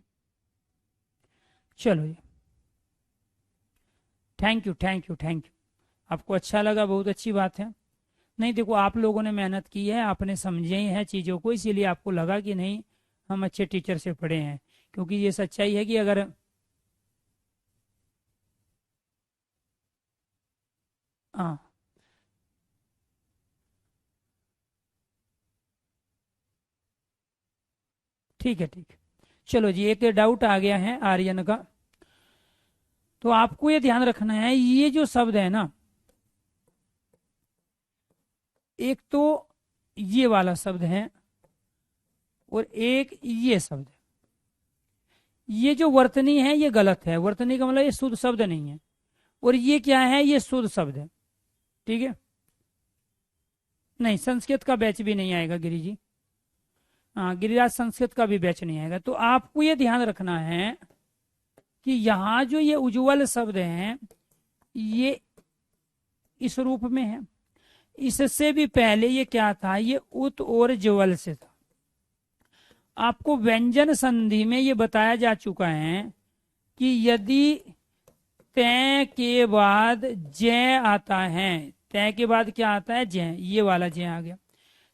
चलो जी, thank you thank you thank you. आपको अच्छा लगा, बहुत अच्छी बात है। नहीं देखो, आप लोगों ने मेहनत की है, आपने समझे ही है चीज़ों को, इसीलिए आपको लगा कि नहीं हम अच्छे टीचर से पढ़े हैं। क्योंकि ये सच्चाई है कि अगर, हाँ, ठीक है ठीक है। चलो जी, एक डाउट आ गया है आर्यन का। तो आपको ये ध्यान रखना है, ये जो शब्द है ना, एक तो ये वाला शब्द है और एक ये शब्द है। ये जो वर्तनी है ये गलत है, वर्तनी का मतलब ये शुद्ध शब्द नहीं है। और ये क्या है, ये शुद्ध शब्द है। ठीक है, नहीं संस्कृत का बैच भी नहीं आएगा गिरी जी। हाँ, गिरिराज संस्कृत का भी बैच नहीं आएगा। तो आपको ये ध्यान रखना है कि यहाँ जो ये उज्ज्वल शब्द है ये इस रूप में है। इससे भी पहले ये क्या था, ये उत और ज्वल से था। आपको व्यंजन संधि में ये बताया जा चुका है कि यदि तय के बाद जय आता है, तय के बाद क्या आता है, जय, ये वाला जय आ गया,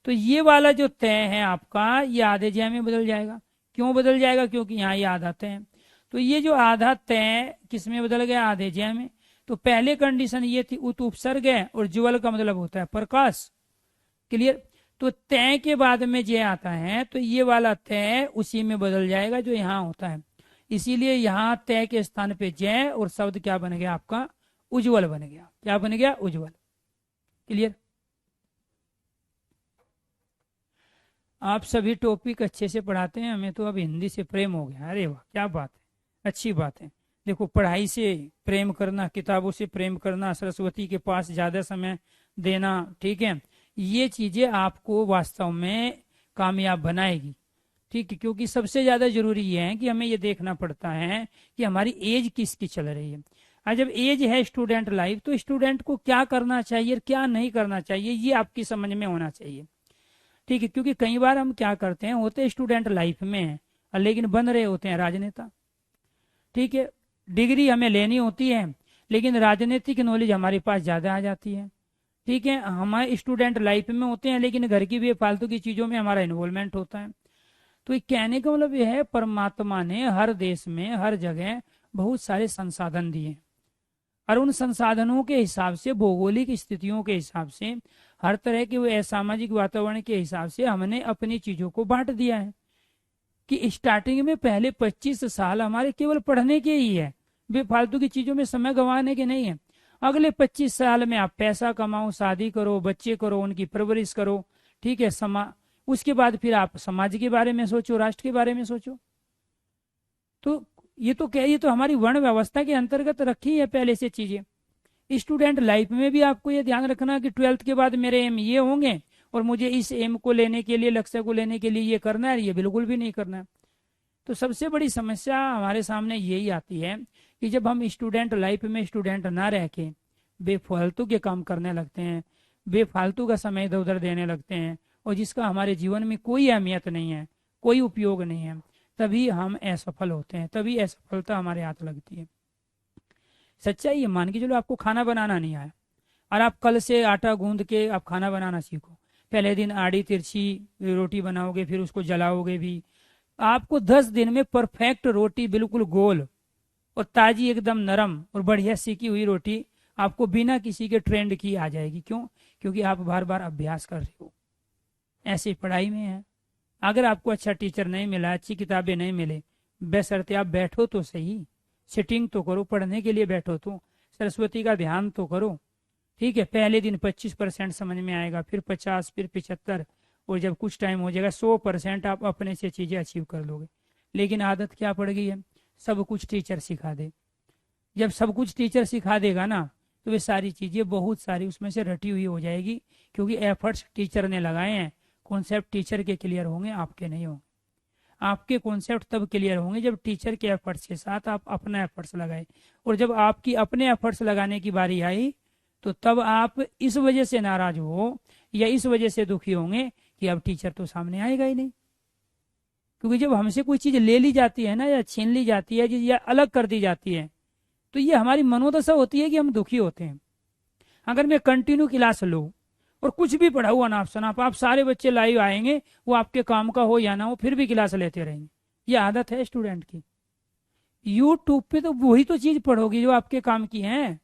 तो ये वाला जो तय है आपका ये आधे जय में बदल जाएगा। क्यों बदल जाएगा? क्योंकि यहाँ ये आधा तय है। तो ये जो आधा तय किस में बदल गया, आधे जय में। तो पहले कंडीशन ये थी उत उपसर्ग है और ज्वल का मतलब होता है प्रकाश। क्लियर? तो तय के बाद में जय आता है तो ये वाला तय उसी में बदल जाएगा जो यहाँ होता है। इसीलिए यहाँ तय के स्थान पे जय और शब्द क्या बन गया आपका, उज्जवल बन गया। क्या बन गया? उज्जवल। क्लियर? आप सभी टॉपिक अच्छे से पढ़ाते हैं, हमें तो अब हिंदी से प्रेम हो गया। अरे वाह, क्या बात है, अच्छी बात है। देखो, पढ़ाई से प्रेम करना, किताबों से प्रेम करना, सरस्वती के पास ज़्यादा समय देना, ठीक है, ये चीज़ें आपको वास्तव में कामयाब बनाएगी। ठीक है, क्योंकि सबसे ज़्यादा जरूरी ये है कि हमें ये देखना पड़ता है कि हमारी एज किसकी चल रही है। आज जब एज है स्टूडेंट लाइफ, तो स्टूडेंट को क्या करना चाहिए और क्या नहीं करना चाहिए ये आपकी समझ में होना चाहिए। ठीक है, क्योंकि कई बार हम क्या करते हैं, होते स्टूडेंट लाइफ में हैं और लेकिन बन रहे होते हैं राजनेता। ठीक है, डिग्री हमें लेनी होती है लेकिन राजनीतिक नॉलेज हमारे पास ज़्यादा आ जाती है। ठीक है, हमारे स्टूडेंट लाइफ में होते हैं लेकिन घर की भी फालतू की चीज़ों में हमारा इन्वॉल्वमेंट होता है। तो ये कहने का मतलब यह है, परमात्मा ने हर देश में हर जगह बहुत सारे संसाधन दिए और उन संसाधनों के हिसाब से, भौगोलिक स्थितियों के हिसाब से, हर तरह के वो असामाजिक वातावरण के हिसाब से हमने अपनी चीजों को बांट दिया है कि स्टार्टिंग में पहले 25 साल हमारे केवल पढ़ने के ही है, बेफालतू की चीजों में समय गंवाने के नहीं है। अगले 25 साल में आप पैसा कमाओ, शादी करो, बच्चे करो, उनकी परवरिश करो, ठीक है, उसके बाद फिर आप समाज के बारे में सोचो, राष्ट्र के बारे में सोचो। तो ये तो हमारी वर्ण व्यवस्था के अंतर्गत रखी है पहले से चीजें। स्टूडेंट लाइफ में भी आपको ये ध्यान रखना कि 12th के बाद मेरे एम ये होंगे और मुझे इस एम को लेने के लिए, लक्ष्य को लेने के लिए ये करना है, ये बिल्कुल भी नहीं करना है। तो सबसे बड़ी समस्या हमारे सामने यही आती है कि जब हम स्टूडेंट लाइफ में स्टूडेंट ना रह के बेफालतू के काम करने लगते हैं, बेफालतू का समय इधर उधर देने लगते हैं और जिसका हमारे जीवन में कोई अहमियत नहीं है, कोई उपयोग नहीं है, तभी हम असफल होते हैं, तभी असफलता हमारे हाथ लगती है। सच्चाई ये, मान के चलो आपको खाना बनाना नहीं आया और आप कल से आटा गूंद के आप खाना बनाना सीखो। पहले दिन आड़ी तिरछी रोटी बनाओगे, फिर उसको जलाओगे भी, आपको 10 दिन में परफेक्ट रोटी, बिल्कुल गोल और ताजी, एकदम नरम और बढ़िया सीखी हुई रोटी आपको बिना किसी के ट्रेंड की आ जाएगी। क्यों? क्योंकि आप बार बार अभ्यास कर रहे हो। ऐसे पढ़ाई में है, अगर आपको अच्छा टीचर नहीं मिला, अच्छी किताबें नहीं मिले, बशर्ते आप बैठो तो सही, सिटिंग तो करो, पढ़ने के लिए बैठो तो, सरस्वती का ध्यान तो करो, ठीक है। पहले दिन 25% समझ में आएगा, फिर 50, फिर 75, और जब कुछ टाइम हो जाएगा 100% आप अपने से चीजें अचीव कर लोगे। लेकिन आदत क्या पड़ गई है, सब कुछ टीचर सिखा दे। जब सब कुछ टीचर सिखा देगा ना, तो वे सारी चीजें बहुत सारी उसमें से रटी हुई हो जाएगी, क्योंकि एफर्ट्स टीचर ने लगाए हैं। कॉन्सेप्ट टीचर के क्लियर होंगे, आपके नहीं होंगे। आपके कॉन्सेप्ट तब क्लियर होंगे जब टीचर के एफर्ट्स के साथ आप अपना एफर्ट्स लगाए, और जब आपकी अपने एफर्ट्स लगाने की बारी आई तो तब आप इस वजह से नाराज हो या इस वजह से दुखी होंगे कि अब टीचर तो सामने आएगा ही नहीं। क्योंकि जब हमसे कोई चीज ले ली जाती है ना, या छीन ली जाती है, या अलग कर दी जाती है, तो ये हमारी मनोदशा होती है कि हम दुखी होते हैं। अगर मैं कंटिन्यू क्लास लूँ और कुछ भी पढ़ाऊ अनाप शनाप, आप सारे बच्चे लाइव आएंगे, वो आपके काम का हो या ना हो, फिर भी क्लास लेते रहेंगे। ये आदत है स्टूडेंट की। यूट्यूब पे तो वही तो चीज पढ़ोगी जो आपके काम की है।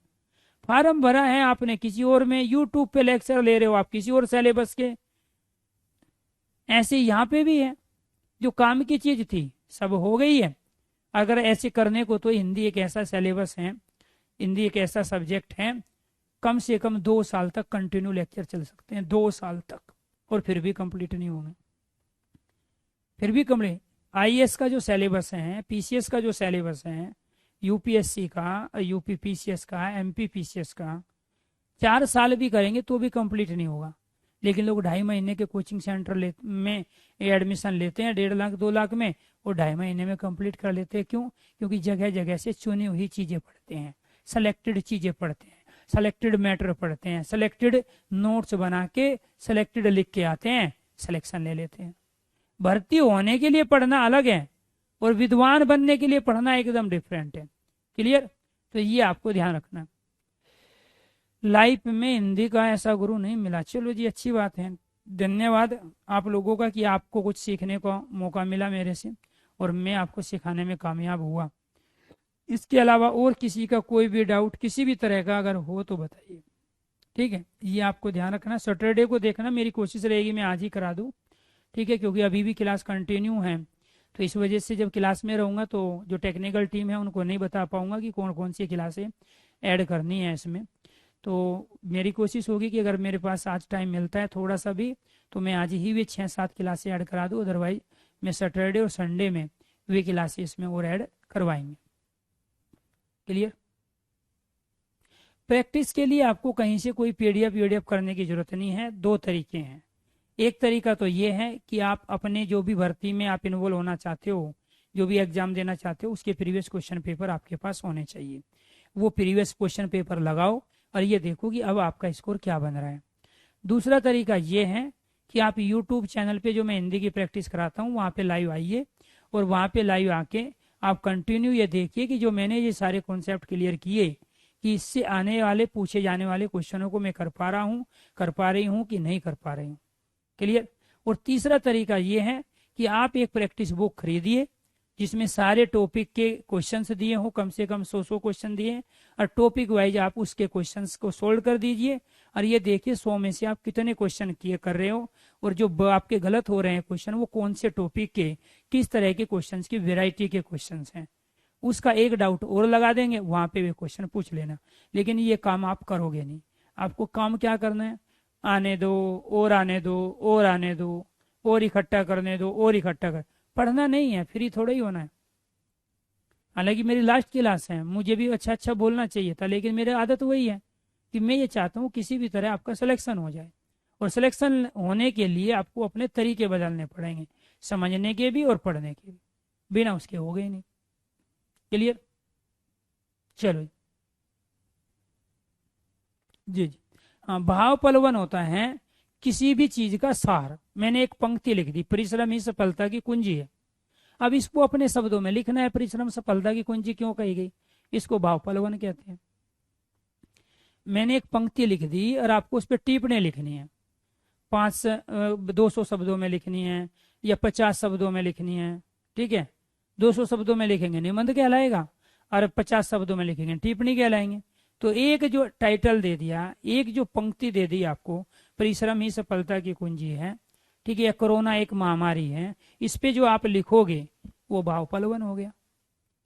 फॉर्म भरा है आपने किसी और में, यूट्यूब पे लेक्चर ले रहे हो आप किसी और सिलेबस के। ऐसे यहाँ पे भी है, जो काम की चीज थी सब हो गई है। अगर ऐसे करने को, तो हिंदी एक ऐसा सिलेबस है, हिंदी एक ऐसा सब्जेक्ट है, कम से कम 2 साल तक कंटिन्यू लेक्चर चल सकते हैं, 2 साल तक, और फिर भी कंप्लीट नहीं होंगे। फिर भी कंप्लीट। आईएएस का जो सिलेबस है, पीसीएस का जो सिलेबस है, यूपीएससी का, यूपी पीसीएस का, एमपी पीसीएस का, 4 साल भी करेंगे तो भी कंप्लीट नहीं होगा। लेकिन लोग 2.5 महीने के कोचिंग सेंटर में एडमिशन लेते हैं, 1.5 लाख 2 लाख में, और 2.5 महीने में कंप्लीट कर लेते हैं। क्यों? क्योंकि जगह जगह से चुनी हुई चीजें पढ़ते हैं, सेलेक्टेड चीजें पढ़ते हैं, सेलेक्टेड मैटर पढ़ते हैं, सेलेक्टेड नोट्स बना के सेलेक्टेड लिख के आते हैं, सिलेक्शन ले लेते हैं। भर्ती होने के लिए पढ़ना अलग है और विद्वान बनने के लिए पढ़ना एकदम डिफरेंट है। क्लियर? तो ये आपको ध्यान रखना। लाइफ में हिंदी का ऐसा गुरु नहीं मिला। चलो जी, अच्छी बात है, धन्यवाद आप लोगों का कि आपको कुछ सीखने का मौका मिला मेरे से, और मैं आपको सिखाने में कामयाब हुआ। इसके अलावा और किसी का कोई भी डाउट किसी भी तरह का अगर हो तो बताइए, ठीक है। ये आपको ध्यान रखना। सैटरडे को देखना, मेरी कोशिश रहेगी मैं आज ही करा दूँ, ठीक है, क्योंकि अभी भी क्लास कंटिन्यू है। तो इस वजह से जब क्लास में रहूँगा तो जो टेक्निकल टीम है उनको नहीं बता पाऊंगा कि कौन कौन सी क्लासें ऐड करनी है इसमें। तो मेरी कोशिश होगी कि अगर मेरे पास आज टाइम मिलता है थोड़ा सा भी, तो मैं आज ही वे 6-7 क्लासें ऐड करा दूँ। अदरवाइज मैं सैटरडे और संडे में वे क्लासें इसमें और ऐड करवाएंगे। क्लियर? प्रैक्टिस के लिए आपको कहीं से कोई पीडीएफ करने की जरूरत नहीं है। 2 तरीके हैं। एक तरीका तो ये है कि आप अपने जो भी भर्ती में आप इन्वॉल्व होना चाहते हो, जो भी एग्जाम देना चाहते हो, उसके प्रीवियस क्वेश्चन पेपर आपके पास होने चाहिए। वो प्रीवियस क्वेश्चन पेपर लगाओ और ये देखो कि अब आपका स्कोर क्या बन रहा है। दूसरा तरीका ये है कि आप यूट्यूब चैनल पे जो मैं हिंदी की प्रैक्टिस कराता हूँ वहाँ पे लाइव आइए, और वहाँ पे लाइव आके आप कंटिन्यू ये देखिए कि जो मैंने ये सारे कॉन्सेप्ट क्लियर किए, कि इससे आने वाले पूछे जाने वाले क्वेश्चनों को मैं कर पा रहा हूँ, कर पा रही हूँ कि नहीं कर पा रही हूँ। क्लियर? और तीसरा तरीका ये है कि आप एक प्रैक्टिस बुक खरीदिए जिसमें सारे टॉपिक के क्वेश्चंस दिए हो, कम से कम 100 क्वेश्चन दिए हैं, और टॉपिक वाइज आप उसके क्वेश्चंस को सोल्व कर दीजिए और ये देखिए 100 में से आप कितने क्वेश्चन किए कर रहे हो, और जो आपके गलत हो रहे हैं क्वेश्चन वो कौन से टॉपिक के, किस तरह के क्वेश्चंस की वेराइटी के क्वेश्चंस हैं। उसका एक डाउट और लगा देंगे, वहां पे भी क्वेश्चन पूछ लेना। लेकिन ये काम आप करोगे नहीं। आपको काम क्या करना है, आने दो और आने दो और आने दो और इकट्ठा करने दो और इकट्ठा कर, पढ़ना नहीं है, फ्री थोड़ा ही होना है। हालांकि मेरी लास्ट क्लास है, मुझे भी अच्छा अच्छा बोलना चाहिए था, लेकिन मेरी आदत वही है कि मैं ये चाहता हूँ किसी भी तरह आपका सिलेक्शन हो जाए, और सिलेक्शन होने के लिए आपको अपने तरीके बदलने पड़ेंगे, समझने के भी और पढ़ने के भी, बिना उसके हो गए नहीं। क्लियर? चलो जी जी। हाँ, भाव पलवन होता है किसी भी चीज का सार। मैंने एक पंक्ति लिख दी, परिश्रम ही सफलता की कुंजी है। अब इसको अपने शब्दों में लिखना है, परिश्रम सफलता की कुंजी क्यों कही गई, इसको भाव पलवन कहते हैं। मैंने एक पंक्ति लिख दी और आपको उस पर टिप्पणी लिखनी है, 200 शब्दों में लिखनी है या 50 शब्दों में लिखनी है। ठीक है, 200 शब्दों में लिखेंगे निबंध कहलाएगा, और 50 शब्दों में लिखेंगे टिप्पणी कहलाएंगे। तो एक जो टाइटल दे दिया, एक जो पंक्ति दे दी आपको, परिश्रम ही सफलता की कुंजी है, ठीक है, कोरोना एक महामारी है, इस पे जो आप लिखोगे वो भाव पलवन हो गया।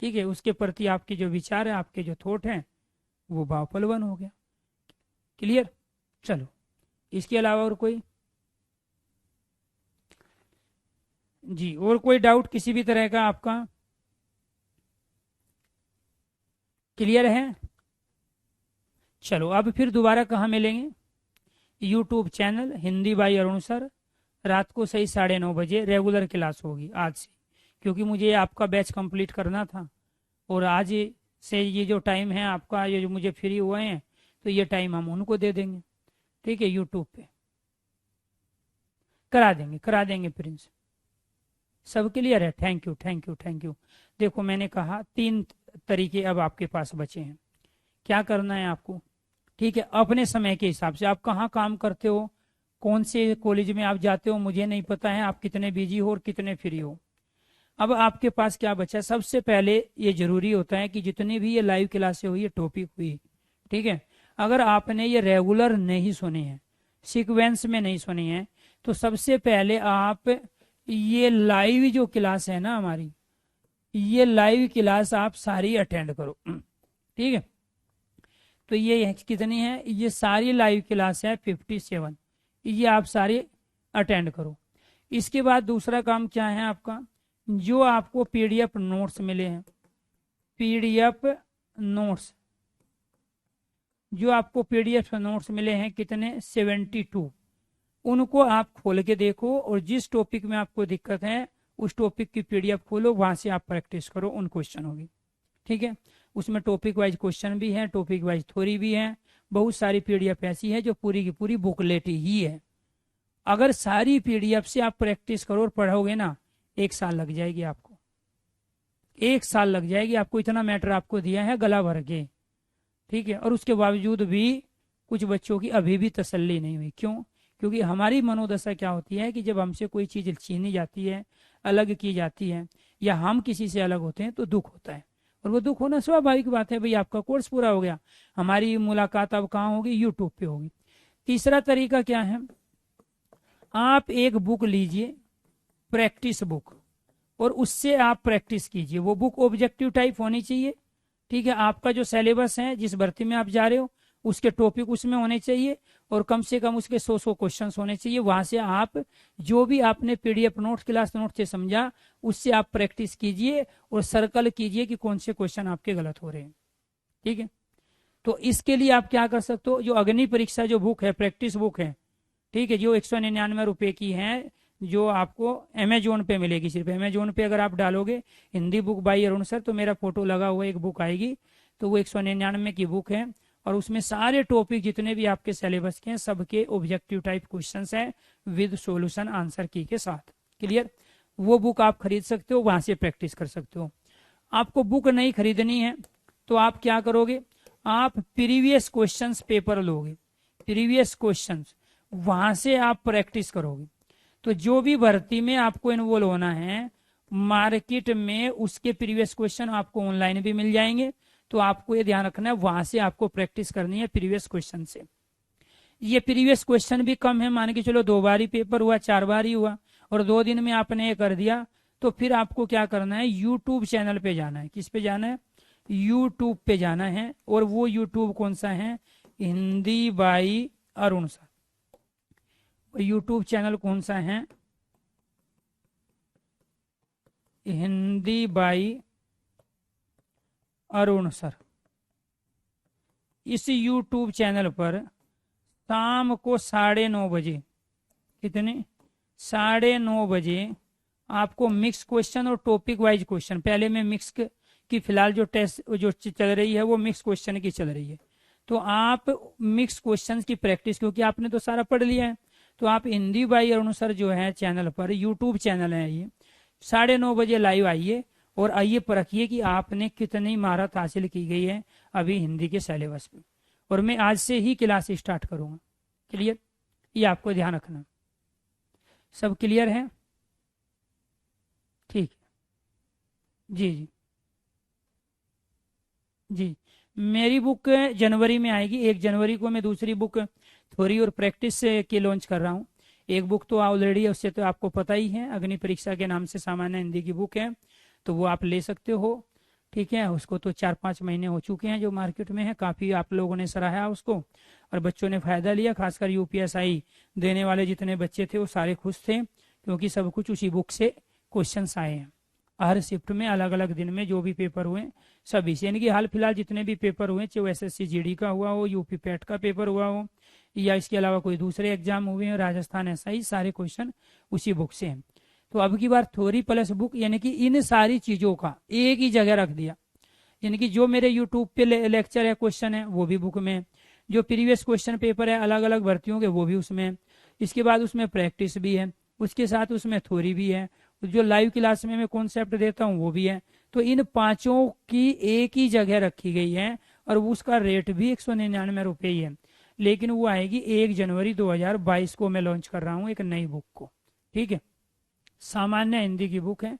ठीक है, उसके प्रति आपके जो विचार है, आपके जो थॉट हैं, वो भाव पलवन हो गया। क्लियर? चलो, इसके अलावा और कोई जी, और कोई डाउट किसी भी तरह का आपका? क्लियर है? चलो, अब फिर दोबारा कहाँ मिलेंगे? YouTube channel Hindi by Arun sir, रात को सही 9:30 बजे रेगुलर क्लास होगी आज से, क्योंकि मुझे आपका बैच कंप्लीट करना था, और आज से ये जो टाइम है आपका, ये जो मुझे फ्री हुए हैं, तो ये टाइम हम उनको दे देंगे। ठीक है, यूट्यूब पे करा देंगे प्रिंस। सब क्लियर है? Thank you thank you thank you. देखो, मैंने कहा 3 तरीके अब आपके पास बचे हैं। क्या करना है आपको? ठीक है, अपने समय के हिसाब से, आप कहाँ काम करते हो, कौन से कॉलेज में आप जाते हो, मुझे नहीं पता है, आप कितने बिजी हो और कितने फ्री हो। अब आपके पास क्या बचा है? सबसे पहले ये जरूरी होता है कि जितनी भी ये लाइव क्लासें हुई, ये टॉपिक हुई, ठीक है, अगर आपने ये रेगुलर नहीं सुनी है, सीक्वेंस में नहीं सुनी है, तो सबसे पहले आप ये लाइव जो क्लास है ना हमारी, ये लाइव क्लास आप सारी अटेंड करो। ठीक है, तो ये कितनी है? ये सारी लाइव क्लास है 57, ये आप सारी अटेंड करो। इसके बाद दूसरा काम क्या है आपका? जो आपको पीडीएफ नोट्स मिले हैं, पीडीएफ नोट्स, जो आपको पीडीएफ नोट्स मिले हैं कितने? 72, उनको आप खोल के देखो, और जिस टॉपिक में आपको दिक्कत है उस टॉपिक की पीडीएफ खोलो, वहां से आप प्रैक्टिस करो उन क्वेश्चनों की। ठीक है, उसमें टॉपिक वाइज क्वेश्चन भी है, टॉपिक वाइज थ्योरी भी है, बहुत सारी पीडीएफ ऐसी है जो पूरी की पूरी बुकलेट ही है। अगर सारी पीडीएफ से आप प्रैक्टिस करो और पढ़ोगे ना, 1 साल लग जाएगी आपको, 1 साल लग जाएगी आपको। इतना मैटर आपको दिया है गला भर के। ठीक है, और उसके बावजूद भी कुछ बच्चों की अभी भी तसल्ली नहीं हुई। क्यों? क्योंकि हमारी मनोदशा क्या होती है कि जब हमसे कोई चीज छीनी जाती है, अलग की जाती है, या हम किसी से अलग होते हैं, तो दुख होता है, और वो दुख होना स्वाभाविक बात है। भाई, आपका कोर्स पूरा हो गया, हमारी मुलाकात अब कहाँ होगी? यूट्यूब पे होगी। तीसरा तरीका क्या है? आप एक बुक लीजिए, प्रैक्टिस बुक, और उससे आप प्रैक्टिस कीजिए। वो बुक ऑब्जेक्टिव टाइप होनी चाहिए। ठीक है, आपका जो सिलेबस है, जिस भर्ती में आप जा रहे हो, उसके टॉपिक उसमें होने चाहिए, और कम से कम उसके 100 क्वेश्चन होने चाहिए। वहां से आप जो भी आपने पीडीएफ नोट, क्लास नोट से समझा, उससे आप प्रैक्टिस कीजिए और सर्कल कीजिए कि कौन से क्वेश्चन आपके गलत हो रहे हैं। ठीक है, तो इसके लिए आप क्या कर सकते हो? जो अग्नि परीक्षा जो बुक है, प्रैक्टिस बुक है, ठीक है, जो 199 रुपए की है, जो आपको अमेजोन पे मिलेगी। सिर्फ अमेजोन पे अगर आप डालोगे Hindi book by Arun sir, तो मेरा फोटो लगा हुआ एक बुक आएगी, तो वो 199 की बुक है, और उसमें सारे टॉपिक जितने भी आपके सिलेबस के हैं, सबके ऑब्जेक्टिव टाइप क्वेश्चंस हैं विद सॉल्यूशन आंसर की के साथ। क्लियर? वो बुक आप खरीद सकते हो, वहां से प्रैक्टिस कर सकते हो। आपको बुक नहीं खरीदनी है तो आप क्या करोगे? आप प्रीवियस क्वेश्चंस पेपर लोगे, प्रीवियस क्वेश्चंस, वहां से आप प्रैक्टिस करोगे। तो जो भी भर्ती में आपको इन्वॉल्व होना है मार्केट में, उसके प्रीवियस क्वेश्चन आपको ऑनलाइन भी मिल जाएंगे। तो आपको ये ध्यान रखना है, वहां से आपको प्रैक्टिस करनी है प्रीवियस क्वेश्चन से। ये प्रीवियस क्वेश्चन भी कम है, मान के चलो 2 बार ही पेपर हुआ, 4 बार ही हुआ, और 2 दिन में आपने ये कर दिया, तो फिर आपको क्या करना है, यूट्यूब चैनल पे जाना है। किस पे जाना है, यूट्यूब पे जाना है। और वो यूट्यूब कौन सा है, Hindi by Arun sir. YouTube channel कौन सा है, हिंदी बाई अरुण सर। इस यूट्यूब चैनल पर शाम को 9:30 बजे, कितने, 9:30 बजे आपको मिक्स क्वेश्चन और टॉपिक वाइज क्वेश्चन, पहले मैं मिक्स की फिलहाल जो टेस्ट जो चल रही है वो मिक्स क्वेश्चन की चल रही है। तो आप मिक्स क्वेश्चन की प्रैक्टिस, क्योंकि आपने तो सारा पढ़ लिया है, तो आप हिंदी बाई अरुण सर जो है चैनल पर, यूट्यूब चैनल है ये, 9:30 बजे लाइव आइए और आइए परखिए कि आपने कितनी महारत हासिल की गई है अभी हिंदी के सिलेबस पे। और मैं आज से ही क्लास स्टार्ट करूंगा। क्लियर, ये आपको ध्यान रखना। सब क्लियर है, ठीक है जी जी जी। मेरी बुक जनवरी में आएगी, 1 जनवरी को मैं दूसरी बुक थ्योरी और प्रैक्टिस की लॉन्च कर रहा हूँ। एक बुक तो ऑलरेडी है, उससे तो आपको पता ही है, अग्नि परीक्षा के नाम से सामान्य हिंदी की बुक है, तो वो आप ले सकते हो। ठीक है, उसको तो 4-5 महीने हो चुके हैं जो मार्केट में है, काफ़ी आप लोगों ने सराहा उसको और बच्चों ने फायदा लिया। खासकर यूपीएसआई देने वाले जितने बच्चे थे वो सारे खुश थे, क्योंकि सब कुछ उसी बुक से क्वेश्चंस आए हैं। हर शिफ्ट में अलग अलग दिन में जो भी पेपर हुए सभी से, यानी कि हाल फिलहाल जितने भी पेपर हुए, चाहे एसएससी जीडी का हुआ हो, यूपी पैट का पेपर हुआ हो, या इसके अलावा कोई दूसरे एग्जाम हुए हैं, राजस्थान एसआई, सारे क्वेश्चन उसी बुक से हैं। तो अब की बार थ्योरी प्लस बुक, यानी कि इन सारी चीजों का एक ही जगह रख दिया। यानी कि जो मेरे यूट्यूब पे लेक्चर है, क्वेश्चन है, वो भी बुक में, जो प्रीवियस क्वेश्चन पेपर है अलग अलग भर्तियों के वो भी उसमें, इसके बाद उसमें प्रैक्टिस भी है, उसके साथ उसमें थ्योरी भी है, जो लाइव क्लास में मैं कॉन्सेप्ट देता हूँ वो भी है। तो इन पांचों की एक ही जगह रखी गई है और उसका रेट भी 199 रुपये ही है। लेकिन वो आएगी 1 जनवरी 2022 को मैं लॉन्च कर रहा हूँ एक नई बुक को। ठीक है, सामान्य हिंदी की बुक है।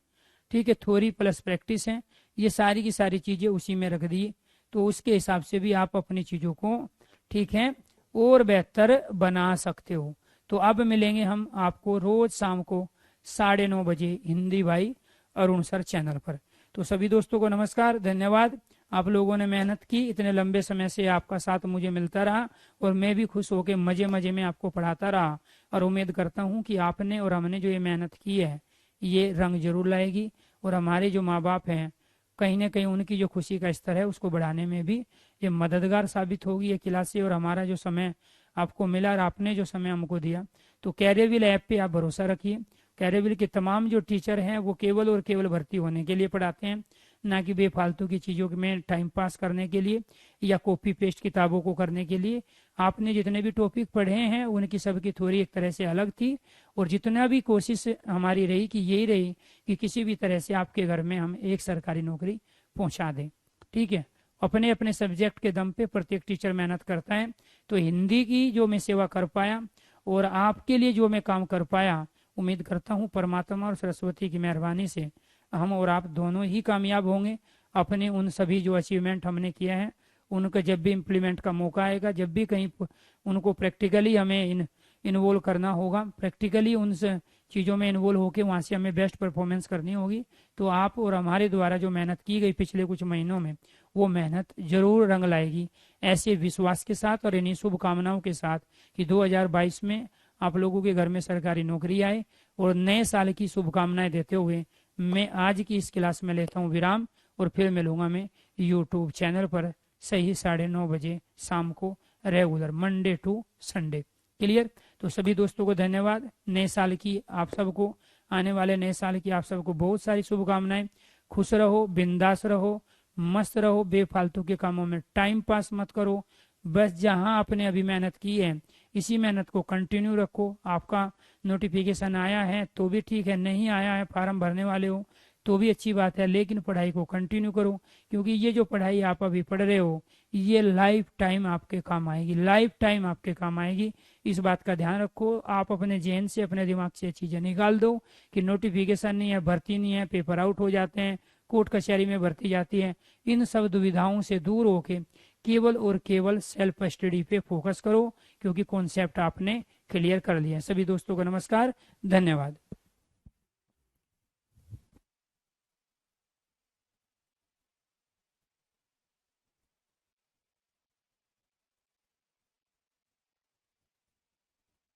ठीक है, थ्योरी प्लस प्रैक्टिस है, ये सारी की सारी चीजें उसी में रख दी। तो उसके हिसाब से भी आप अपनी चीजों को, ठीक है, और बेहतर बना सकते हो। तो अब मिलेंगे हम आपको रोज शाम को 9:30 बजे हिंदी भाई अरुण सर चैनल पर। तो सभी दोस्तों को नमस्कार, धन्यवाद। आप लोगों ने मेहनत की, इतने लंबे समय से आपका साथ मुझे मिलता रहा और मैं भी खुश होकर मजे मजे में आपको पढ़ाता रहा। और उम्मीद करता हूँ कि आपने और हमने जो ये मेहनत की है ये रंग जरूर लाएगी और हमारे जो माँ बाप हैं कहीं ना कहीं उनकी जो खुशी का स्तर है उसको बढ़ाने में भी ये मददगार साबित होगी ये क्लासें। और हमारा जो समय आपको मिला और आपने जो समय हमको दिया, तो कैरियरविल ऐप पे आप भरोसा रखिए। कैरियरविल के तमाम जो टीचर हैं वो केवल और केवल भर्ती होने के लिए पढ़ाते हैं, ना कि बेफालतू की चीज़ों में टाइम पास करने के लिए या कॉपी पेस्ट किताबों को करने के लिए। आपने जितने भी टॉपिक पढ़े हैं उनकी सबकी थ्योरी एक तरह से अलग थी, और जितना भी कोशिश हमारी रही कि यही रही कि किसी भी तरह से आपके घर में हम एक सरकारी नौकरी पहुंचा दें। ठीक है, अपने अपने सब्जेक्ट के दम पे प्रत्येक टीचर मेहनत करता है। तो हिंदी की जो मैं सेवा कर पाया और आपके लिए जो मैं काम कर पाया, उम्मीद करता हूँ परमात्मा और सरस्वती की मेहरबानी से हम और आप दोनों ही कामयाब होंगे। अपने उन सभी जो अचीवमेंट हमने किया है उनका जब भी इम्प्लीमेंट का मौका आएगा, जब भी कहीं उनको प्रैक्टिकली हमें इन्वॉल्व करना होगा, प्रैक्टिकली उन चीज़ों में इन्वॉल्व होकर वहाँ से हमें बेस्ट परफॉर्मेंस करनी होगी, तो आप और हमारे द्वारा जो मेहनत की गई पिछले कुछ महीनों में वो मेहनत जरूर रंग लाएगी। ऐसे विश्वास के साथ और इन्हीं शुभकामनाओं के साथ कि 2022 में आप लोगों के घर में सरकारी नौकरी आए और नए साल की शुभकामनाएं देते हुए मैं आज की इस क्लास में लेता हूँ विराम, और फिर मिलूंगा मैं यूट्यूब चैनल पर सही 9:30 बजे शाम को, regular Monday to Sunday. Clear? तो सभी दोस्तों को धन्यवाद। नए साल की आप सबको, आने वाले नए साल की आप सबको बहुत सारी शुभकामनाएं। खुश रहो, बिंदास रहो, मस्त रहो, बेफालतू के कामों में टाइम पास मत करो। बस जहां आपने अभी मेहनत की है इसी मेहनत को कंटिन्यू रखो। आपका नोटिफिकेशन आया है तो भी ठीक है, नहीं आया है, फॉर्म भरने वाले हो तो भी अच्छी बात है, लेकिन पढ़ाई को कंटिन्यू करो, क्योंकि ये जो पढ़ाई आप अभी पढ़ रहे हो ये लाइफ टाइम आपके काम आएगी, लाइफ टाइम आपके काम आएगी। इस बात का ध्यान रखो, आप अपने जहन से, अपने दिमाग से चीज़ें निकाल दो कि नोटिफिकेशन नहीं है, भर्ती नहीं है, पेपर आउट हो जाते हैं, कोर्ट कचहरी में भर्ती जाती है। इन सब दुविधाओं से दूर होके केवल और केवल सेल्फ स्टडी पे फोकस करो, क्योंकि कॉन्सेप्ट आपने क्लियर कर लिया है। सभी दोस्तों को नमस्कार, धन्यवाद।